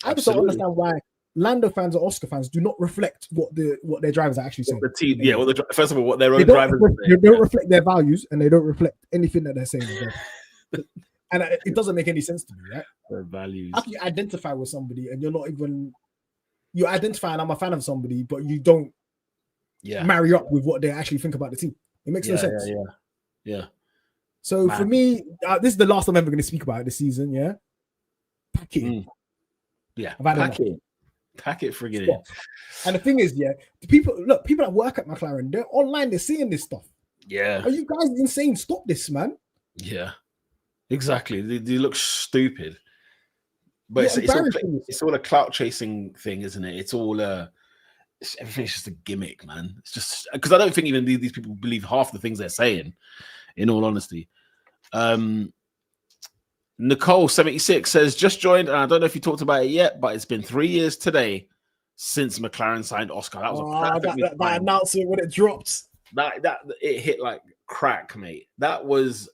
B: I just don't understand why Lando fans or Oscar fans do not reflect what their drivers are actually saying.
A: First of all, what their own drivers are saying.
B: They don't reflect their values, and they don't reflect anything that they're saying. And it doesn't make any sense to me, right?
A: Their values.
B: How can you identify with somebody and you identify and I'm a fan of somebody, but you don't marry up with what they actually think about the team? It makes no sense.
A: Yeah.
B: So for me, this is the last I'm ever going to speak about it this season. Yeah, pack it in.
A: Yeah, pack it friggin' in.
B: And the thing is, the people that work at McLaren, they're online, they're seeing this stuff.
A: Yeah,
B: are you guys insane? Stop this, man.
A: Yeah, exactly. They look stupid, but it's all a clout chasing thing, isn't it? It's all everything's just a gimmick, man. It's just because I don't think even these people believe half the things they're saying. In all honesty, Nicole 76 says just joined, and I don't know if you talked about it yet, but it's been 3 years today since McLaren signed Oscar. That was
B: that announcement when it dropped.
A: That it hit like crack, mate. That was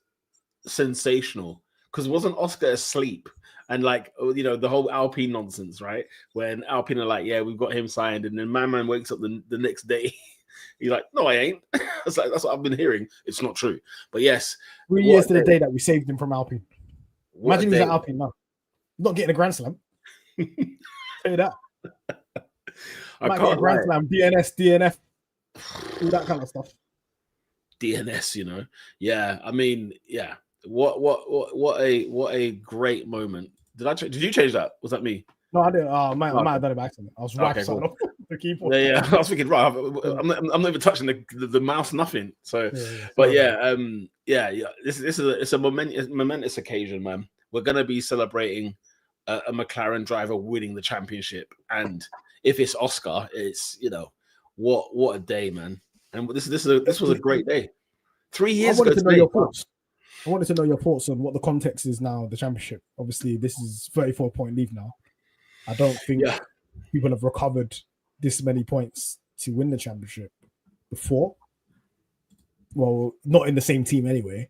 A: sensational because wasn't Oscar asleep? And the whole Alpine nonsense, right? When Alpine are like, yeah, we've got him signed, and then my man wakes up the next day. He's like, no, I ain't. It's like, that's what I've been hearing. It's not true. But yes.
B: 3 years to the day that we saved him from Alpine. Imagine he's at Alpine now. Not getting a Grand Slam. Say that. Might get a Grand Slam, DNS, DNF, all that kind of stuff.
A: DNS, Yeah, I mean, yeah. What a great moment. Did you change that? Was that me?
B: No, I didn't. I might have done it by accident. I was right. the keyboard.
A: Yeah. I was thinking, right, I'm not even touching the mouse, nothing. So, but it's a momentous occasion, man. We're gonna be celebrating a McLaren driver winning the championship, and if it's Oscar, it's what a day, man. And this was a great day. 3 years ago today.
B: I wanted to know your thoughts on what the context is now, the championship. Obviously, this is 34-point lead now. I don't think people have recovered this many points to win the championship before. Well, not in the same team anyway.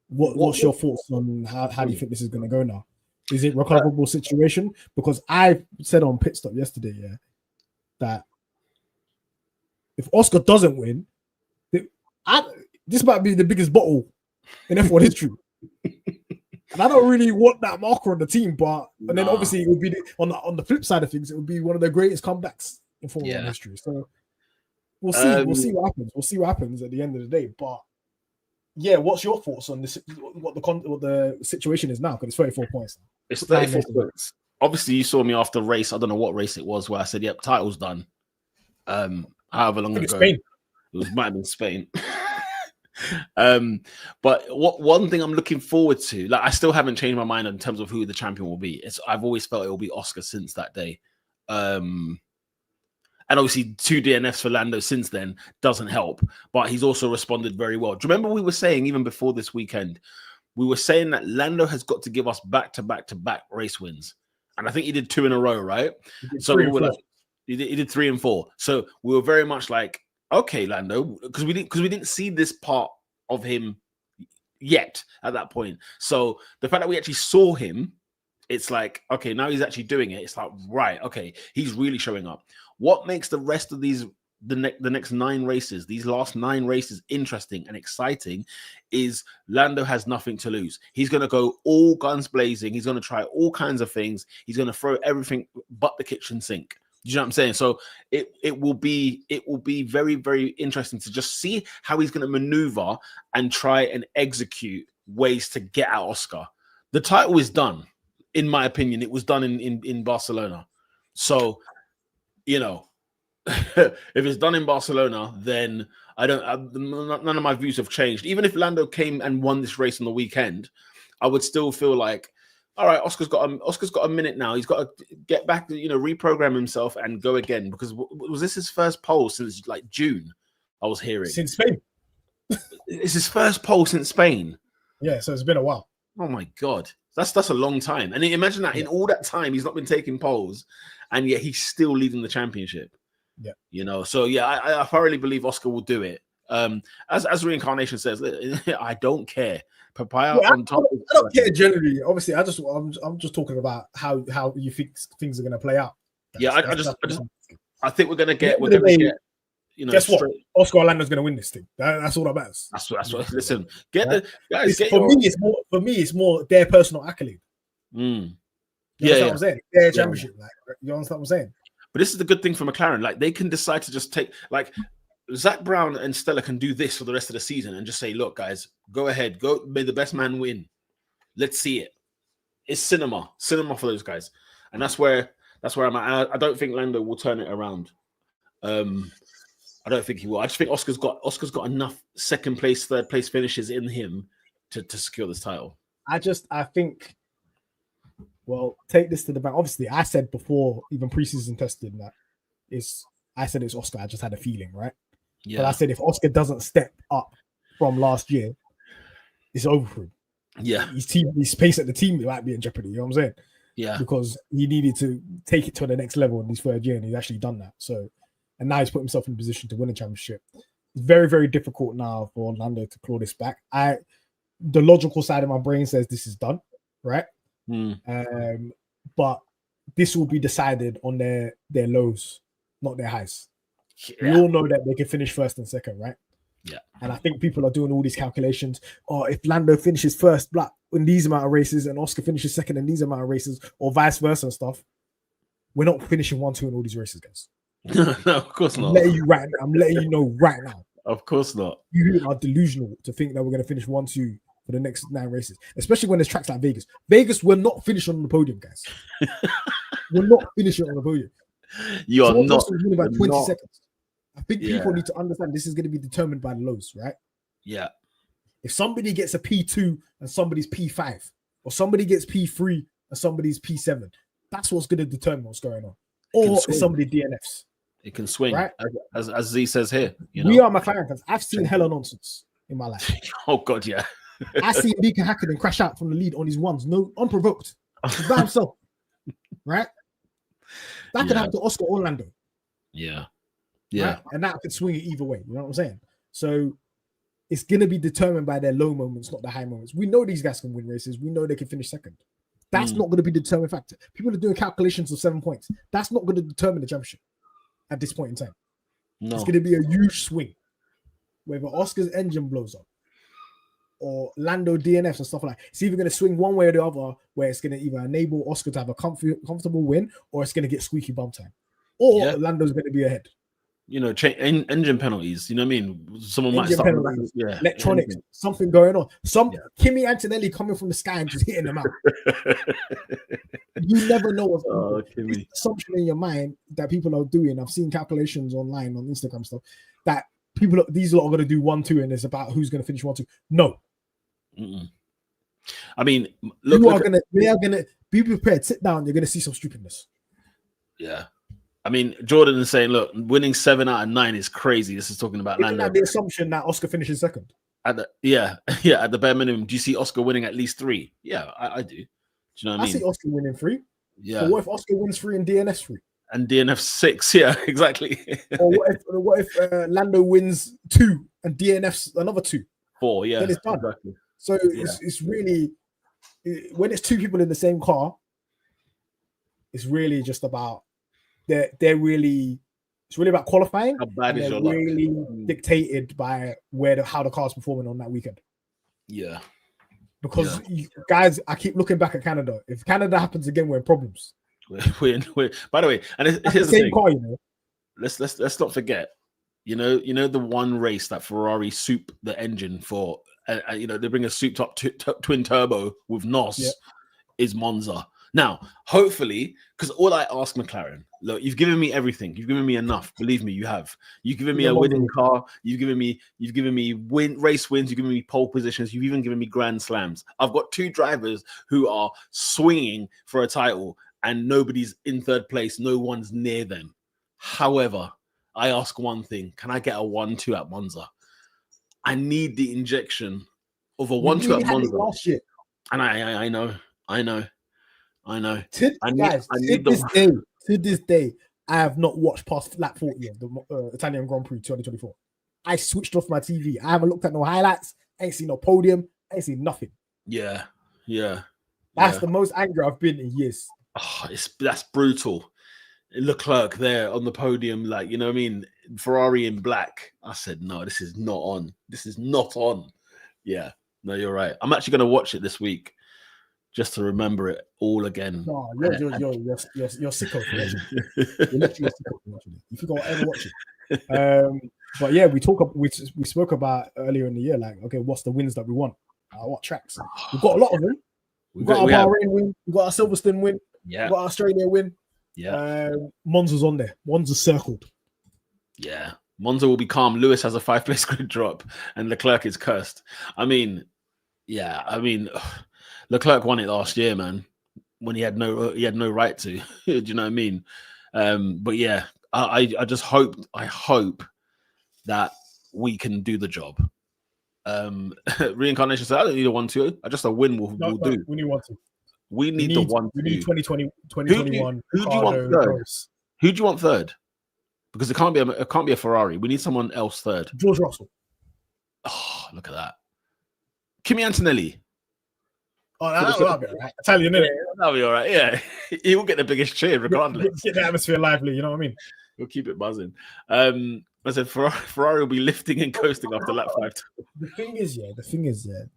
B: What's your thoughts on how do you think this is going to go now? Is it a recoverable situation? Because I said on pit stop yesterday, that if Oscar doesn't win, this might be the biggest bottle in F1 history. And I don't really want that marker on the team, and then obviously it would be on the flip side of things, it would be one of the greatest comebacks in Formula 1 history. So we'll see. We'll see what happens. We'll see what happens at the end of the day. But yeah, what's your thoughts on this? What the situation is now? Because it's 34 points.
A: It's 34 points. Obviously, you saw me after race. I don't know what race it was where I said, "Yep, title's done." However long ago,
B: Spain.
A: It might have been Spain. But one thing I'm looking forward to, like I still haven't changed my mind in terms of who the champion will be. I've always felt it will be Oscar since that day. And obviously 2 DNFs for Lando since then doesn't help, but he's also responded very well. Do you remember we were saying even before this weekend, we were saying that Lando has got to give us back-to-back race wins. And I think he did 2 in a row, right? So we were like, he did 3 and 4. So we were very much like, okay, Lando, because we didn't see this part of him yet at that point. So the fact that we actually saw him, it's like, okay, now he's actually doing it. It's like, right, okay, he's really showing up. What makes the rest of the next 9 races, these last 9 races, interesting and exciting is Lando has nothing to lose. He's going to go all guns blazing. He's going to try all kinds of things. He's going to throw everything but the kitchen sink. You know what I'm saying? So it will be very, very interesting to just see how he's going to maneuver and try and execute ways to get out Oscar. The title is done, in my opinion. It was done in Barcelona. So, if it's done in Barcelona, then none of my views have changed. Even if Lando came and won this race on the weekend, I would still feel like, all right, Oscar's got a minute now. He's got to get back to, reprogram himself and go again. Because was this his first pole since like June? I was hearing
B: since Spain.
A: It's his first pole since Spain.
B: Yeah, so it's been a while.
A: Oh my God, that's a long time. And imagine that in all that time he's not been taking poles, and yet he's still leading the championship.
B: Yeah,
A: So yeah, I thoroughly believe Oscar will do it. As Reincarnation says, I don't care. Papaya on top.
B: I don't care generally. Obviously, I'm just talking about how you think things are going to play out.
A: I think we're going to get.
B: Guess what? Oscar Orlando's going to win this thing. That's all that matters.
A: That's what. Listen, the guys.
B: For me, it's more their personal accolade.
A: You
B: know what I'm saying? Their championship. You understand what I'm saying?
A: But this is the good thing for McLaren. Like they can decide to just take Zach Brown and Stella can do this for the rest of the season and just say, look, guys, go ahead. Go, may the best man win. Let's see it. It's cinema for those guys. And that's where I'm at. I don't think Lando will turn it around. I don't think he will. I just think Oscar's got enough second place, third place finishes in him to secure this title. I
B: think, well, take this to the bank. Obviously, I said before, even preseason testing, I said it's Oscar. I just had a feeling, right? Yeah. But I said if Oscar doesn't step up from last year, it's over for him.
A: Yeah.
B: His pace at the team might be in jeopardy. You know what I'm saying?
A: Yeah.
B: Because he needed to take it to the next level in his third year, and he's actually done that. So, and now he's put himself in a position to win a championship. It's very, very difficult now for Orlando to claw this back. The logical side of my brain says this is done, right? But this will be decided on their lows, not their highs. Yeah. We all know that they can finish first and second, right?
A: Yeah.
B: And I think people are doing all these calculations. If Lando finishes first in these amount of races and Oscar finishes second in these amount of races, or vice versa and stuff, we're not finishing 1-2 in all these races, guys.
A: No, of course not.
B: I'm letting you know right now.
A: Of course not.
B: You are delusional to think that we're going to finish 1-2 for the next 9 races, especially when there's tracks like Vegas. Vegas, we're not finishing on the podium, guys. We're not finishing on the podium.
A: You are
B: George
A: not.
B: Russell's winning by 20
A: not,
B: seconds. I think people need to understand this is going to be determined by the lows, right?
A: Yeah.
B: If somebody gets a P2 and somebody's P5, or somebody gets P3 and somebody's P7, that's what's going to determine what's going on. Or if somebody DNFs.
A: It can swing,
B: right?
A: As Z says here.
B: We are McLaren fans. I've seen hella nonsense in my life.
A: Oh God, yeah.
B: I seen Mika Hakkinen crash out from the lead on his ones, no unprovoked, by himself. Right? That could happen to Oscar or Lando.
A: Yeah.
B: Right? And that could swing it either way. You know what I'm saying? So it's gonna be determined by their low moments, not the high moments. We know these guys can win races. We know they can finish second. That's not going to be the determining factor. People are doing calculations of 7 points. That's not going to determine the championship at this point in time. No. It's going to be a huge swing. Whether Oscar's engine blows up or Lando DNFs and stuff like that. It's either going to swing one way or the other, where it's going to either enable Oscar to have a comfortable win, or it's going to get squeaky bum time. Or Lando's going to be ahead.
A: You know, engine penalties. You know what I mean? Someone might start
B: electronics, something going on. Kimi Antonelli coming from the sky and just hitting them out. You never know what's It's assumption in your mind that people are doing. I've seen calculations online on Instagram stuff that these lot are going to do 1-2, and it's about who's going to finish 1-2. No.
A: Mm-mm. I mean,
B: they are going to be prepared. Sit down. You're going to see some stupidness.
A: Yeah. I mean, Jordan is saying, look, winning 7 out of 9 is crazy. This is talking about Lando.
B: Isn't that the assumption that Oscar finishes second?
A: At the bare minimum. Do you see Oscar winning at least 3? Yeah, I do. Do you know what I mean?
B: I see Oscar winning 3.
A: Yeah.
B: But what if Oscar wins 3 and DNF 3?
A: And DNF 6, yeah, exactly.
B: Or what if Lando wins 2 and DNFs another 2?
A: 4, yeah.
B: Then it's done.
A: Exactly.
B: So it's really, when it's 2 people in the same car, it's really just about, it's really about qualifying.
A: How bad is your
B: really dictated by how the car's performing on that weekend.
A: Yeah.
B: Because guys, I keep looking back at Canada. If Canada happens again, we're in problems.
A: We're by the way, and here's the same car, you know. Let's not forget. You know the one race that Ferrari soup the engine for. You know, they bring a souped up twin turbo with NOS is Monza. Now, hopefully, because all I ask McLaren, look, you've given me everything. You've given me enough. Believe me, you have. You've given me a winning car. You've given me race wins. You've given me pole positions. You've even given me grand slams. I've got 2 drivers who are swinging for a title, and nobody's in 3rd place. No one's near them. However, I ask one thing: can I get a 1-2 at Monza? I need the injection of a 1-2 at Monza.
B: Last year.
A: And I know.
B: To this day, I have not watched past lap 40 of the Italian Grand Prix 2024. I switched off my TV. I haven't looked at no highlights. I ain't seen no podium. I ain't seen nothing.
A: Yeah.
B: That's the most angry I've been in years.
A: Oh, that's brutal. Leclerc there on the podium, like, you know what I mean? Ferrari in black. I said, no, this is not on. This is not on. Yeah, no, you're right. I'm actually going to watch it this week just to remember it all again.
B: No, you're sicko. You're literally sicko. You forgot to ever watch it. But yeah, we spoke about earlier in the year, like, okay, what's the wins that we want? What tracks? We've got a lot of them. We've got our Bahrain win. We've got our Silverstone win.
A: Yeah.
B: We've got our Australia win.
A: Yeah.
B: Monza's on there. Monza's circled.
A: Yeah. Monza will be calm. Lewis has a 5-place grid drop, and Leclerc is cursed. I mean, Leclerc won it last year, man, when he had no right to. Do you know what I mean? But yeah, I just hope that we can do the job. Reincarnation said, I don't need a 1-2. Just a win will do.
B: We need 1-2.
A: We need the 1-2.
B: We need 2021.
A: Who do you want third? Who do you want third? Because it can't be a Ferrari. We need someone else third.
B: George Russell.
A: Oh, look at that. Kimi Antonelli.
B: Oh, that'll be all right. Italian, innit?
A: That'll be all right. Yeah, he will get the biggest cheer regardless.
B: Get the atmosphere lively. You know what I mean?
A: We'll keep it buzzing. I said Ferrari will be lifting and coasting after lap 5.
B: The thing is,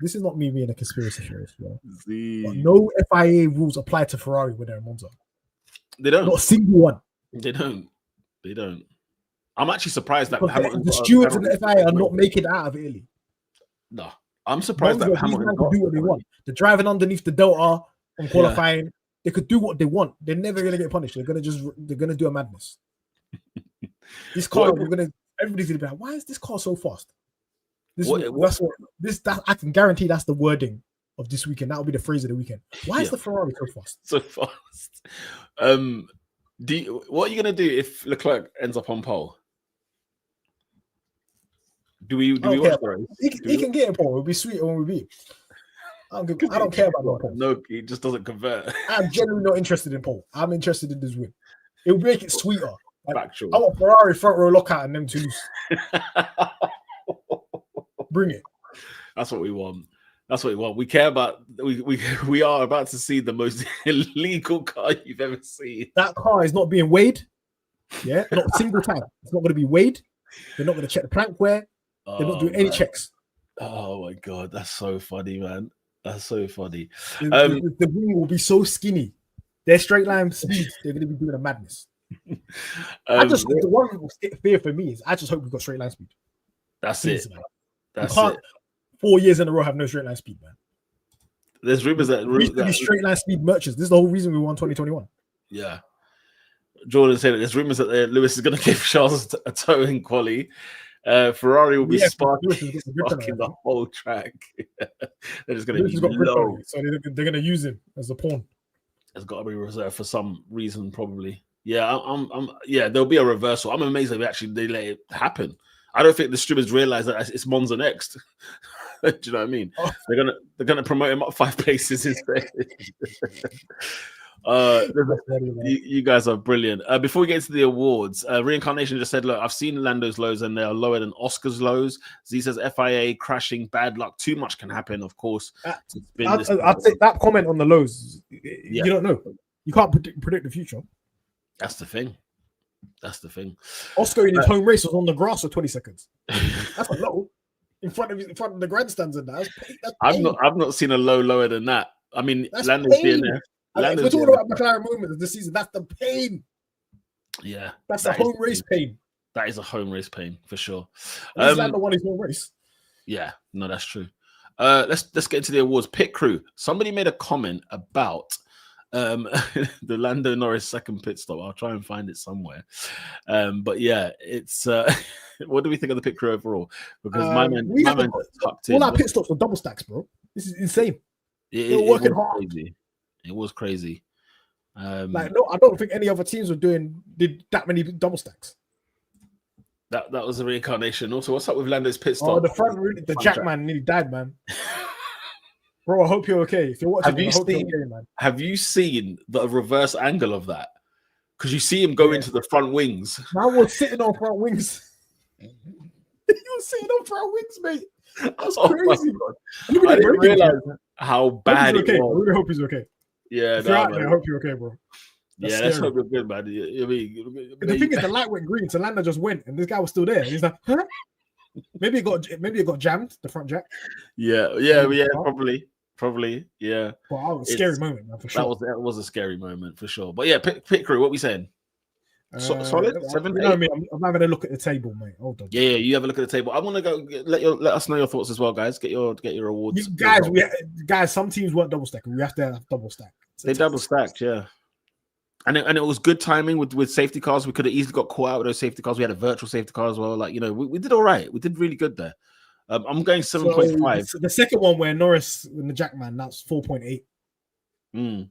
B: this is not me being a conspiracy theorist, bro. But no FIA rules apply to Ferrari when they're in Monza.
A: They don't.
B: Not a single one.
A: They don't. I'm actually surprised that
B: the stewards and the FIA are not making it out of Italy.
A: No, I'm surprised that Hamilton
B: can do what they want. They're driving underneath the Delta on qualifying. They could do what they want. They're never gonna get punished. They're gonna do a madness. This car, everybody's gonna be like, why is this car so fast? I can guarantee that's the wording of this weekend. That'll be the phrase of the weekend. Why is the Ferrari so fast?
A: So fast. What are you gonna do if Leclerc ends up on pole? Do we watch the race?
B: He can get a pole. It'll be sweet when we beat. I don't care about no pole.
A: No, he just doesn't convert.
B: I'm genuinely not interested in pole. I'm interested in this win. It will make it sweeter.
A: Factual.
B: I want Ferrari front row lockout and them twos. Bring it.
A: That's what we want. That's what we want. We care about. We are about to see the most illegal car you've ever seen.
B: That car is not being weighed. Yeah, not a single time. It's not going to be weighed. They're not going to check the plank wear. They're not doing any checks.
A: Oh my god, that's so funny, man. That's so funny.
B: The wing will be so skinny. Their straight line speeds, they're going to be doing a madness. The one fear for me is I just hope we've got straight line speed.
A: That's it. That's
B: it. 4 years in a row have no straight line speed, man.
A: There's rumors that
B: we used to be straight line speed merchants. This is the whole reason we won 2021.
A: Yeah. Jordan said that there's rumors that Lewis is going to give Charles a toe in quali. Ferrari will be sparking the whole track. They're just going to be low.
B: So they're going to use him as a pawn.
A: It's got to be reserved for some reason, probably. Yeah, yeah, there'll be a reversal. I'm amazed that they let it happen. I don't think the streamers realize that it's Monza next. Do you know what I mean? Oh. They're gonna promote him up 5 places instead. You guys are brilliant. Before we get into the awards, Reincarnation just said, look, I've seen Lando's lows and they are lower than Oscar's lows. Z says FIA crashing, bad luck, too much can happen, of course.
B: I'd say that comment on the lows, you don't know. You can't predict the future.
A: That's the thing.
B: Oscar in his home race was on the grass for 20 seconds. That's a low. In front of the grandstands and that.
A: I've not seen a low lower than that. I mean, Lando's being there.
B: If we're talking about McLaren moments this season, that's the pain.
A: Yeah.
B: That's a home race pain.
A: That is a home race pain for sure.
B: Lando won his home race.
A: Yeah, no, that's true. Let's get into the awards. Pit crew. Somebody made a comment about the Lando Norris second pit stop. I'll try and find it somewhere. But yeah, it's what do we think of the pit crew overall? Because my man tucked in.
B: All our pit stops were double stacks, bro. This is insane. They're working hard.
A: It was crazy.
B: I don't think any other teams did that many double stacks.
A: That was a reincarnation. Also, what's up with Lando's pit stop?
B: Oh, the Jackman nearly died, man. Bro, I hope you're okay. If you're watching, I hope you're okay, man.
A: Have you seen the reverse angle of that? Because you see him go into the front wings.
B: Man was sitting on front wings. He was sitting on front wings, mate. That's crazy.
A: I didn't realize how bad it was.
B: I really hope he's okay.
A: Yeah,
B: I hope you're okay, bro.
A: Let's hope you're good, man.
B: The thing is, the light went green, so Lando just went, and this guy was still there. He's like, huh? Maybe it got jammed, the front jack.
A: Yeah, probably, yeah.
B: Well, that was a scary moment, man, for sure.
A: That was a scary moment for sure. But yeah, pit crew, what we saying? Solid 7.
B: You know me, I'm having a look at the table, mate. Hold on.
A: Yeah, you have a look at the table. I want to go let us know your thoughts as well, guys. Get your awards.
B: Guys, some teams weren't double stacking. We have to have double stack.
A: They double stacked, yeah. And it was good timing with safety cars. We could have easily got caught out with those safety cars. We had a virtual safety car as well. We did all right. We did really good there. I'm going 7.5.
B: So the second one where Norris and the Jackman, that's 4.8.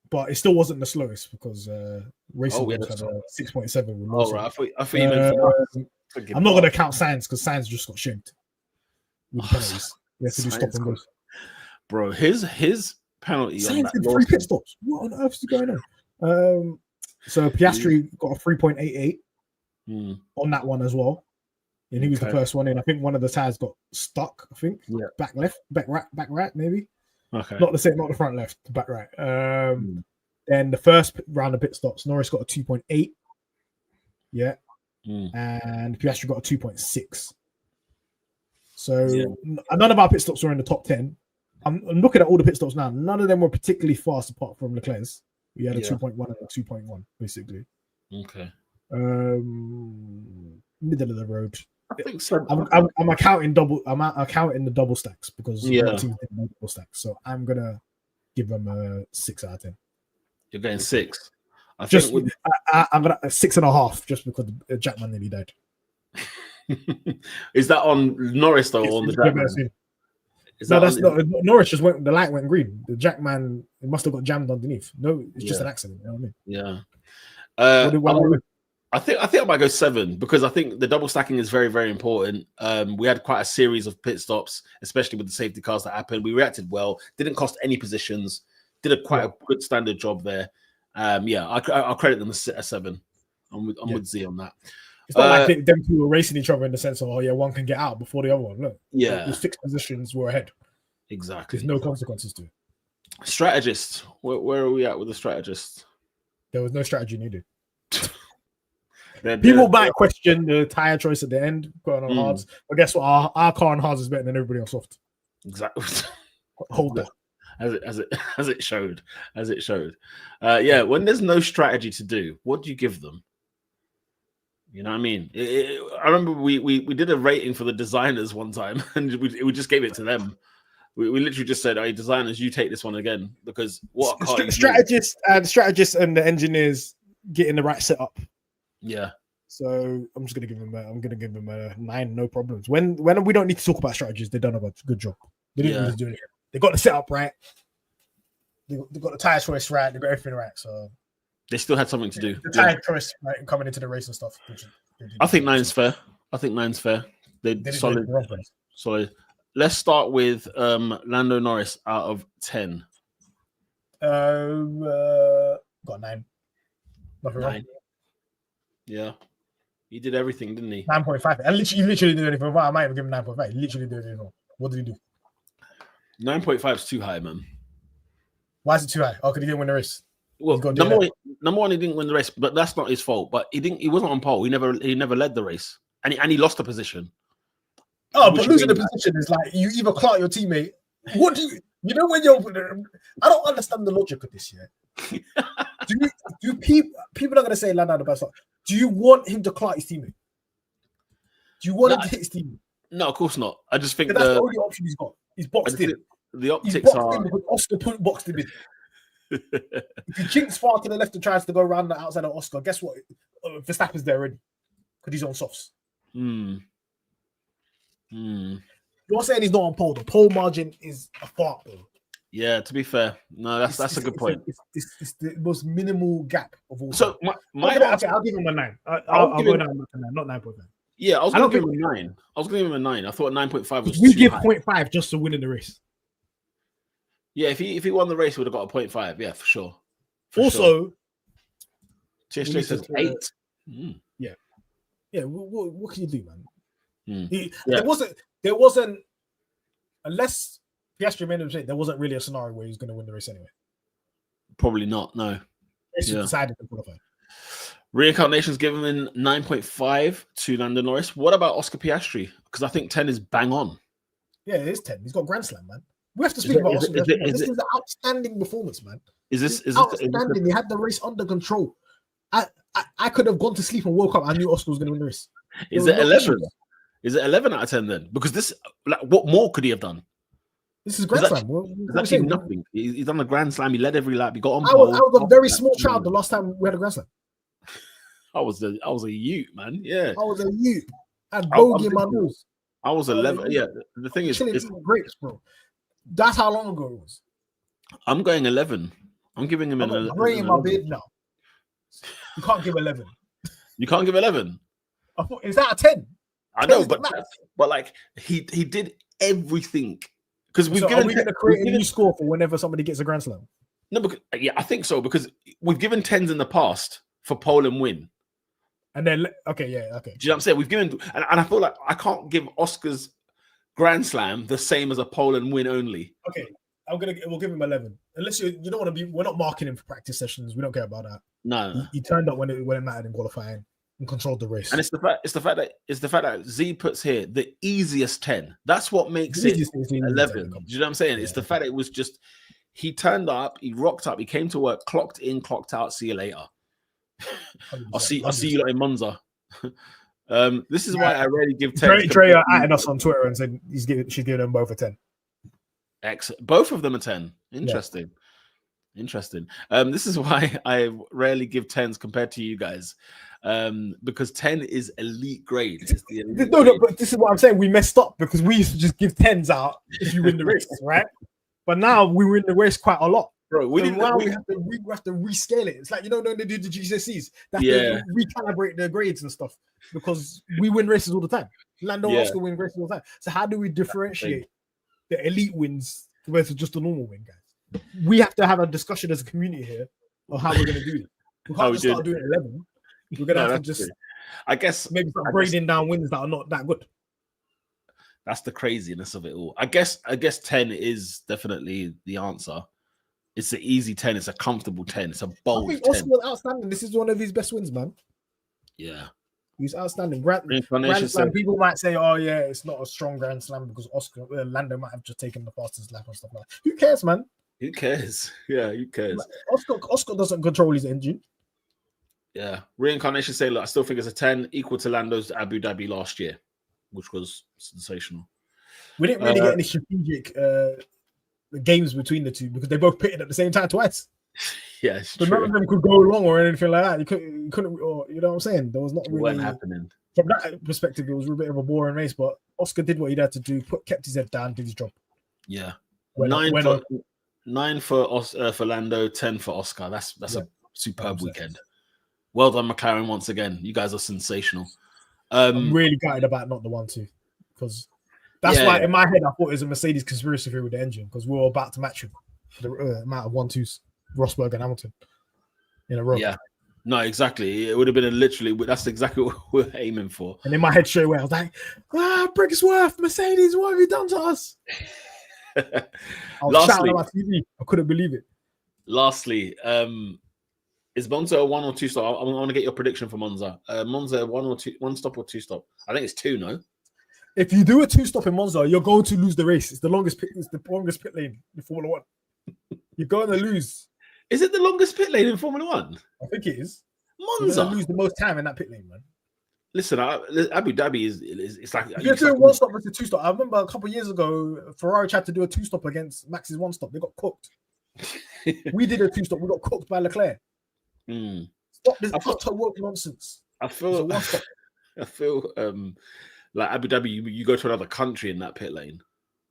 B: But it still wasn't the slowest because Racing had a 6.7.
A: Oh, right. I thought you meant
B: I'm not going to count Sainz because Sainz just got shamed. With the penalties. We have to do stop and go.
A: Bro, his penalty.
B: Sainz did 3 pit stops. What on earth is going on? So Piastri got a 3.88 on that one as well. And he was the first one in. I think one of the tires got stuck. I think back left, back right, maybe.
A: Okay.
B: Not the front left, the back right. Then the first round of pit stops, Norris got a 2.8. Yeah. And Piastri got a 2.6. So none of our pit stops were in the top 10. I'm looking at all the pit stops now. None of them were particularly fast apart from Leclerc's. We had a 2.1 and a 2.1, basically.
A: Okay.
B: Middle of the road.
A: I think so.
B: I'm accounting the double stacks because my team did double stacks. So I'm gonna give them a 6 out of 10.
A: You're going 6. I
B: Just
A: think
B: I'm gonna 6.5 just because Jackman nearly died.
A: Is that on Norris though, or on the Jackman?
B: No, that's not. Norris just went. The light went green. The Jackman, it must have got jammed underneath. No, it's just an accident. You know what I mean?
A: Yeah. I think I might go 7 because I think the double stacking is very, very important. We had quite a series of pit stops, especially with the safety cars that happened. We reacted well. Didn't cost any positions. Did a quite a good standard job there. I'll credit them as a 7. I'm with Z on that.
B: It's not like them two were racing each other in the sense of, one can get out before the other one. Look, the fixed positions were ahead.
A: Exactly.
B: There's no consequences to it.
A: Strategist. Where are we at with the strategist?
B: There was no strategy needed. People might question the tire choice at the end, going on hards. But guess what? Our car on hards is better than everybody on soft.
A: Exactly.
B: Hold that.
A: As it showed. When there's no strategy to do, what do you give them? You know what I mean? I remember we did a rating for the designers one time, and we just gave it to them. We literally just said, "Hey, designers, you take this one again," because what
B: strategists and the engineers getting the right setup.
A: Yeah.
B: So I'm just gonna give them a 9, no problems. When we don't need to talk about strategies, they've done a good job. They didn't need to do it. They got the setup right. They got the tire choice right. They got everything right. So
A: they still had something to do.
B: The tire choice right coming into the race and stuff.
A: I think 9's fair. They solid. Let's start with Lando Norris out of 10.
B: Got 9. Nothing wrong.
A: Yeah. He did everything, didn't he?
B: 9.5. And he literally did anything wrong. I might have given 9.5. He literally did anything wrong. What did he do?
A: 9.5 is too high, man.
B: Why is it too high? Oh, because he didn't win the race.
A: Well, number one, he didn't win the race, but that's not his fault. But he wasn't on pole. He never led the race, and he lost the position.
B: Oh, but losing the position is like you either clout your teammate. What do you know when you're? I don't understand the logic of this. Yeah. do people are gonna say Lando the best? Do you want him to clout his teammate? Do you want him to hit his teammate?
A: No, of course not. I just think
B: that's the only option he's got. He's boxed in.
A: The optics are.
B: Oscar boxed him in. If he chinks far to the left and tries to go around the outside of Oscar, guess what? Verstappen's there already because he's on softs. You're saying he's not on pole. The pole margin is a fart, bro.
A: Yeah, to be fair, no, that's a good point.
B: It's the most minimal gap of all.
A: So
B: I'll give him a 9. I'll go down to 9, not 9.5.
A: Yeah, I was going to give him a 9. I thought 9.5 was.
B: We give 0.5 just to win in the race.
A: Yeah, if he won the race, he would have got a 0.5. Yeah, for sure. TSJ says 8.
B: Yeah. What can you do, man? There wasn't unless Piastri made a mistake. There wasn't really a scenario where he was going to win the race anyway.
A: Probably not. No.
B: It's decided to qualify.
A: Reincarnation's given him 9.5 to Lando Norris. What about Oscar Piastri? Because I think 10 is bang on. Yeah,
B: it is 10. He's got Grand Slam, man. We have to speak about Oscar. This is an outstanding performance, man. Is outstanding? He had the race under control. I could have gone to sleep and woke up. I knew Oscar was going to win the race.
A: Is it 11? Is it 11 out of 10 then? Because this, what more could he have done?
B: This is Grand Slam.
A: There's actually nothing. He's done the Grand Slam. He led every lap. He got on.
B: I was a very small child the last time we had a Grand Slam.
A: I was a youth, man. Yeah.
B: I was a youth. I had bogey in my nose.
A: I was 11. Yeah. The thing is,
B: it's grapes, bro. That's how long ago it was.
A: I'm going 11. I'm giving him an 11.
B: I'm rating my bid now. You can't give 11.
A: You can't give 11.
B: I thought, is that a 10?
A: I know, but like he did everything. Because we're going
B: to create a new score for whenever somebody gets a Grand Slam.
A: No, because I think so, because we've given 10s in the past for pole and win.
B: And then okay.
A: Do you know what I'm saying? We've given, and I feel like I can't give Oscar's Grand Slam the same as a pole and win only.
B: Okay, we'll give him 11. Unless you don't want to be, we're not marking him for practice sessions. We don't care about that.
A: No.
B: He turned up when it mattered in qualifying and controlled the race.
A: And it's the fact that Z puts here the easiest 10. That's what makes it 11. Do you know what I'm saying? Yeah. It's the fact that it was just he turned up, he rocked up, he came to work, clocked in, clocked out. See you later. I'll see you lot in Monza. This is why I rarely give 10.
B: Dre added us on Twitter and said she's giving them both a 10.
A: Excellent. Both of them a 10. Interesting. Interesting. This is why I rarely give 10s compared to you guys. Because 10 is elite grade. It's the elite
B: no, but this is what I'm saying. We messed up because we used to just give 10s out if you win the race, right? But now we win the race quite a lot.
A: Bro, we have
B: to rescale it. It's like, when they do the GCSEs, they have to recalibrate their grades and stuff because we win races all the time. Lando and Oscar win races all the time. So how do we differentiate the elite wins versus just a normal win, guys? We have to have a discussion as a community here of how we're going to do it. We can't just start doing 11. We're going to have to just,
A: I guess,
B: maybe start grading down wins that are not that good.
A: That's the craziness of it all. I guess 10 is definitely the answer. It's an easy 10. It's a comfortable 10. It's a bold 10.
B: Oscar was outstanding. This is one of his best wins, man.
A: Yeah.
B: He's outstanding. Grand Slam, people might say, oh, yeah, it's not a strong Grand Slam because Lando might have just taken the fastest lap and stuff like that. Who cares, man?
A: Who cares? Yeah, who cares?
B: Oscar doesn't control his engine.
A: Yeah. Reincarnation say, look, I still think it's a 10 equal to Lando's Abu Dhabi last year, which was sensational.
B: We didn't really get any strategic games between the two because they both pitted at the same time twice.
A: Yeah,
B: so none of them could go long or anything like that. You couldn't, or, you know what I'm saying? There was not really
A: happening.
B: From that perspective, it was a bit of a boring race, but Oscar did what he had to do, kept his head down, did his job.
A: Yeah. 9 for Lando, 10 for Oscar. That's a superb weekend. Well done, McLaren, once again. You guys are sensational.
B: I'm really gutted about not the 1-2 because that's why in my head I thought it was a Mercedes conspiracy theory with the engine because we were about to match him for the amount of 1-2s, Rosberg and Hamilton in a row.
A: Yeah, no, exactly. It would have been that's exactly what we're aiming for.
B: And in my head straight away, I was like, Briggsworth, Mercedes, what have you done to us? I was shouting on my TV. I couldn't believe it.
A: Lastly, is Monza a 1 or 2 stop? I want to get your prediction for Monza. Monza 1 stop or 2 stop? I think it's 2, no?
B: If you do a 2 stop in Monza, you're going to lose the race. It's the longest pit lane in Formula 1. You're going to lose.
A: Is it the longest pit lane in Formula 1?
B: I think it is.
A: Monza.
B: You're going to lose the most time in that pit lane, man.
A: Listen, Abu Dhabi is like...
B: You're doing 1 stop versus 2 stop. I remember a couple of years ago, Ferrari tried to do a 2 stop against Max's 1 stop. They got cooked. We did a 2 stop. We got cooked by Leclerc. Stop this utter woke nonsense.
A: I feel like Abu Dhabi, you go to another country in that pit lane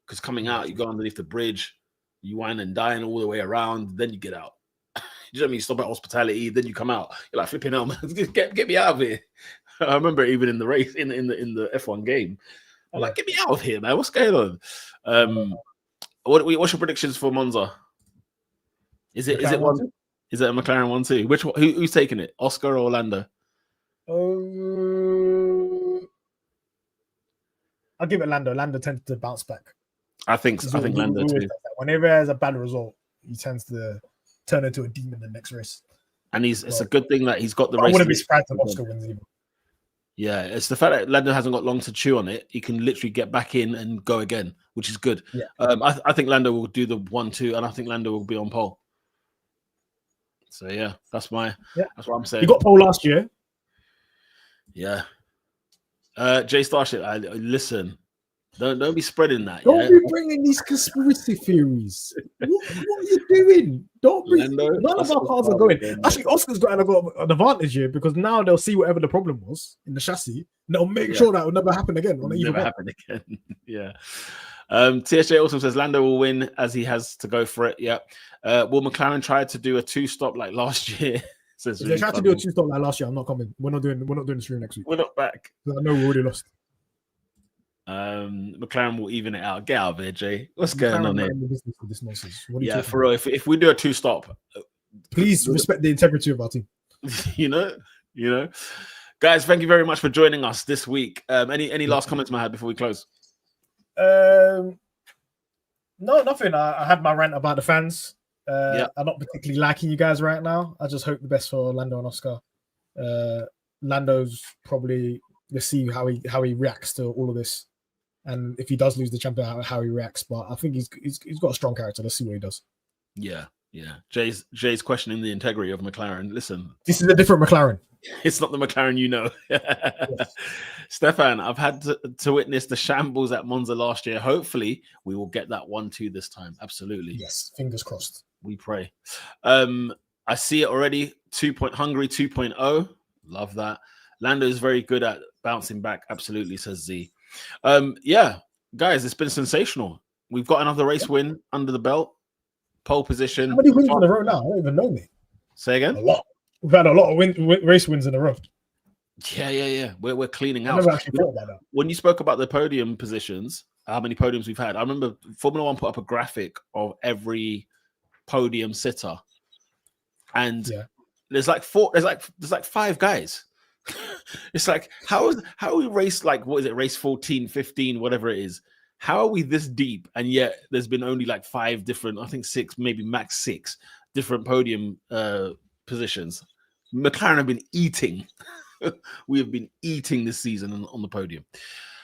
A: because coming out, you go underneath the bridge, you wine and dine all the way around, then you get out. You know what I mean? You stop at hospitality, then you come out. You're like flipping out, man. Get me out of here. I remember even in the race in the F1 game, I'm like, get me out of here, man. What's going on? What's your predictions for Monza? Is it one? Is it a McLaren 1-2? Who's taking it? Oscar or Lando?
B: I'll give it Lando. Lando tends to bounce back.
A: I think Lando too.
B: Whenever he has a bad result, he tends to turn into a demon in the next race.
A: And it's a good thing that he's got the race.
B: I wouldn't be surprised if Oscar wins either.
A: Yeah, it's the fact that Lando hasn't got long to chew on it. He can literally get back in and go again, which is good.
B: Yeah.
A: I think Lando will do the 1-2, and I think Lando will be on pole. So yeah, that's what I'm saying.
B: He got pole last year.
A: Yeah. Jay Starship, listen. Don't be spreading that.
B: Don't be bringing these conspiracy theories. What are you doing? Don't bring. None of our cars are going. Actually, Oscar's got an advantage here because now they'll see whatever the problem was in the chassis. And they'll make sure that will never happen again.
A: Never happen again. Yeah. TSJ also says Lando will win as he has to go for it. Yeah. Will McLaren try to do a 2-stop like last year?
B: If they tried to do a 2-stop like last year, I'm not coming. We're not doing the stream next week.
A: We're not back.
B: I know we already lost.
A: McLaren will even it out. Get out of here, Jay. What's going on here?
B: This nonsense.
A: Yeah, for real. If we do a 2-stop,
B: please respect the integrity of our team.
A: you know, guys. Thank you very much for joining us this week. Any last comments, Mahad, before we close?
B: No, nothing. I had my rant about the fans. I'm not particularly liking you guys right now. I just hope the best for Lando and Oscar. Lando's probably, let's see how he reacts to all of this, and if he does lose the champion, how he reacts. But I think he's got a strong character. Let's see what he does.
A: Yeah. Jay's questioning the integrity of McLaren. Listen,
B: this is a different McLaren.
A: It's not the McLaren you know. Yes. Stefan, I've had to witness the shambles at Monza last year. Hopefully, we will get that 1-2 this time. Absolutely.
B: Yes, fingers crossed.
A: We pray. I see it already. Hungary 2.0. Love that. Lando is very good at bouncing back. Absolutely, says Z. Yeah, guys, it's been sensational. We've got another race win under the belt. Pole position.
B: How many wins in a row now? I don't even know me.
A: Say again?
B: A lot. We've had a lot of race wins in a row.
A: Yeah. We're cleaning out.
B: I never actually thought about that.
A: When you spoke about the podium positions, how many podiums we've had, I remember Formula One put up a graphic of every podium sitter. And there's like 5 guys. It's like, how are we race, like, what is it, race 14, 15, whatever it is? How are we this deep? And yet there's been only like 5 different, I think 6, maybe max 6 different podium positions. McLaren have been eating. We have been eating this season on the podium.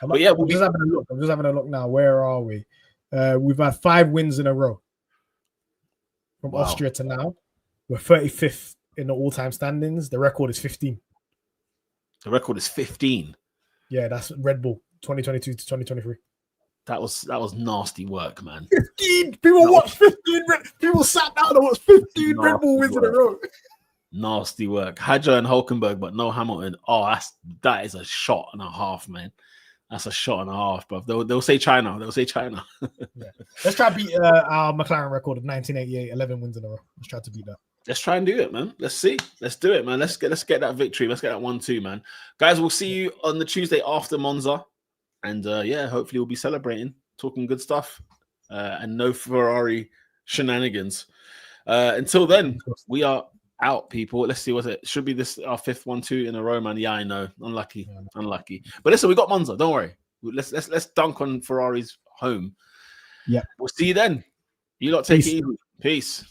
A: But yeah,
B: I'm just having a look now. Where are we? We've had 5 wins in a row from Austria to now. We're 35th in the all-time standings. The record is 15.
A: The record is 15.
B: Yeah, that's Red Bull 2022 to 2023.
A: That was nasty work, man.
B: 15 people watched 15. People sat down and watched 15 Red Bull wins in a row.
A: Nasty work. Hadjar and Hulkenberg, but no Hamilton. Oh, that is a shot and a half, man. That's a shot and a half, bro. They'll say China. They'll say China.
B: Yeah. Let's try to beat our McLaren record of 1988, 11 wins in a row. Let's try to beat that.
A: Let's try and do it, man. Let's see. Let's do it, man. Let's get that victory. Let's get that 1-2, man. Guys, we'll see you on the Tuesday after Monza. And yeah, hopefully we'll be celebrating, talking good stuff, and no Ferrari shenanigans. Until then, we are out, people. Let's see what it should be. This our 5th 1-2 in a row, man. Yeah, I know. Unlucky. But listen, we got Monza. Don't worry. Let's dunk on Ferrari's home.
B: Yeah.
A: We'll see you then. You lot take it easy. Peace.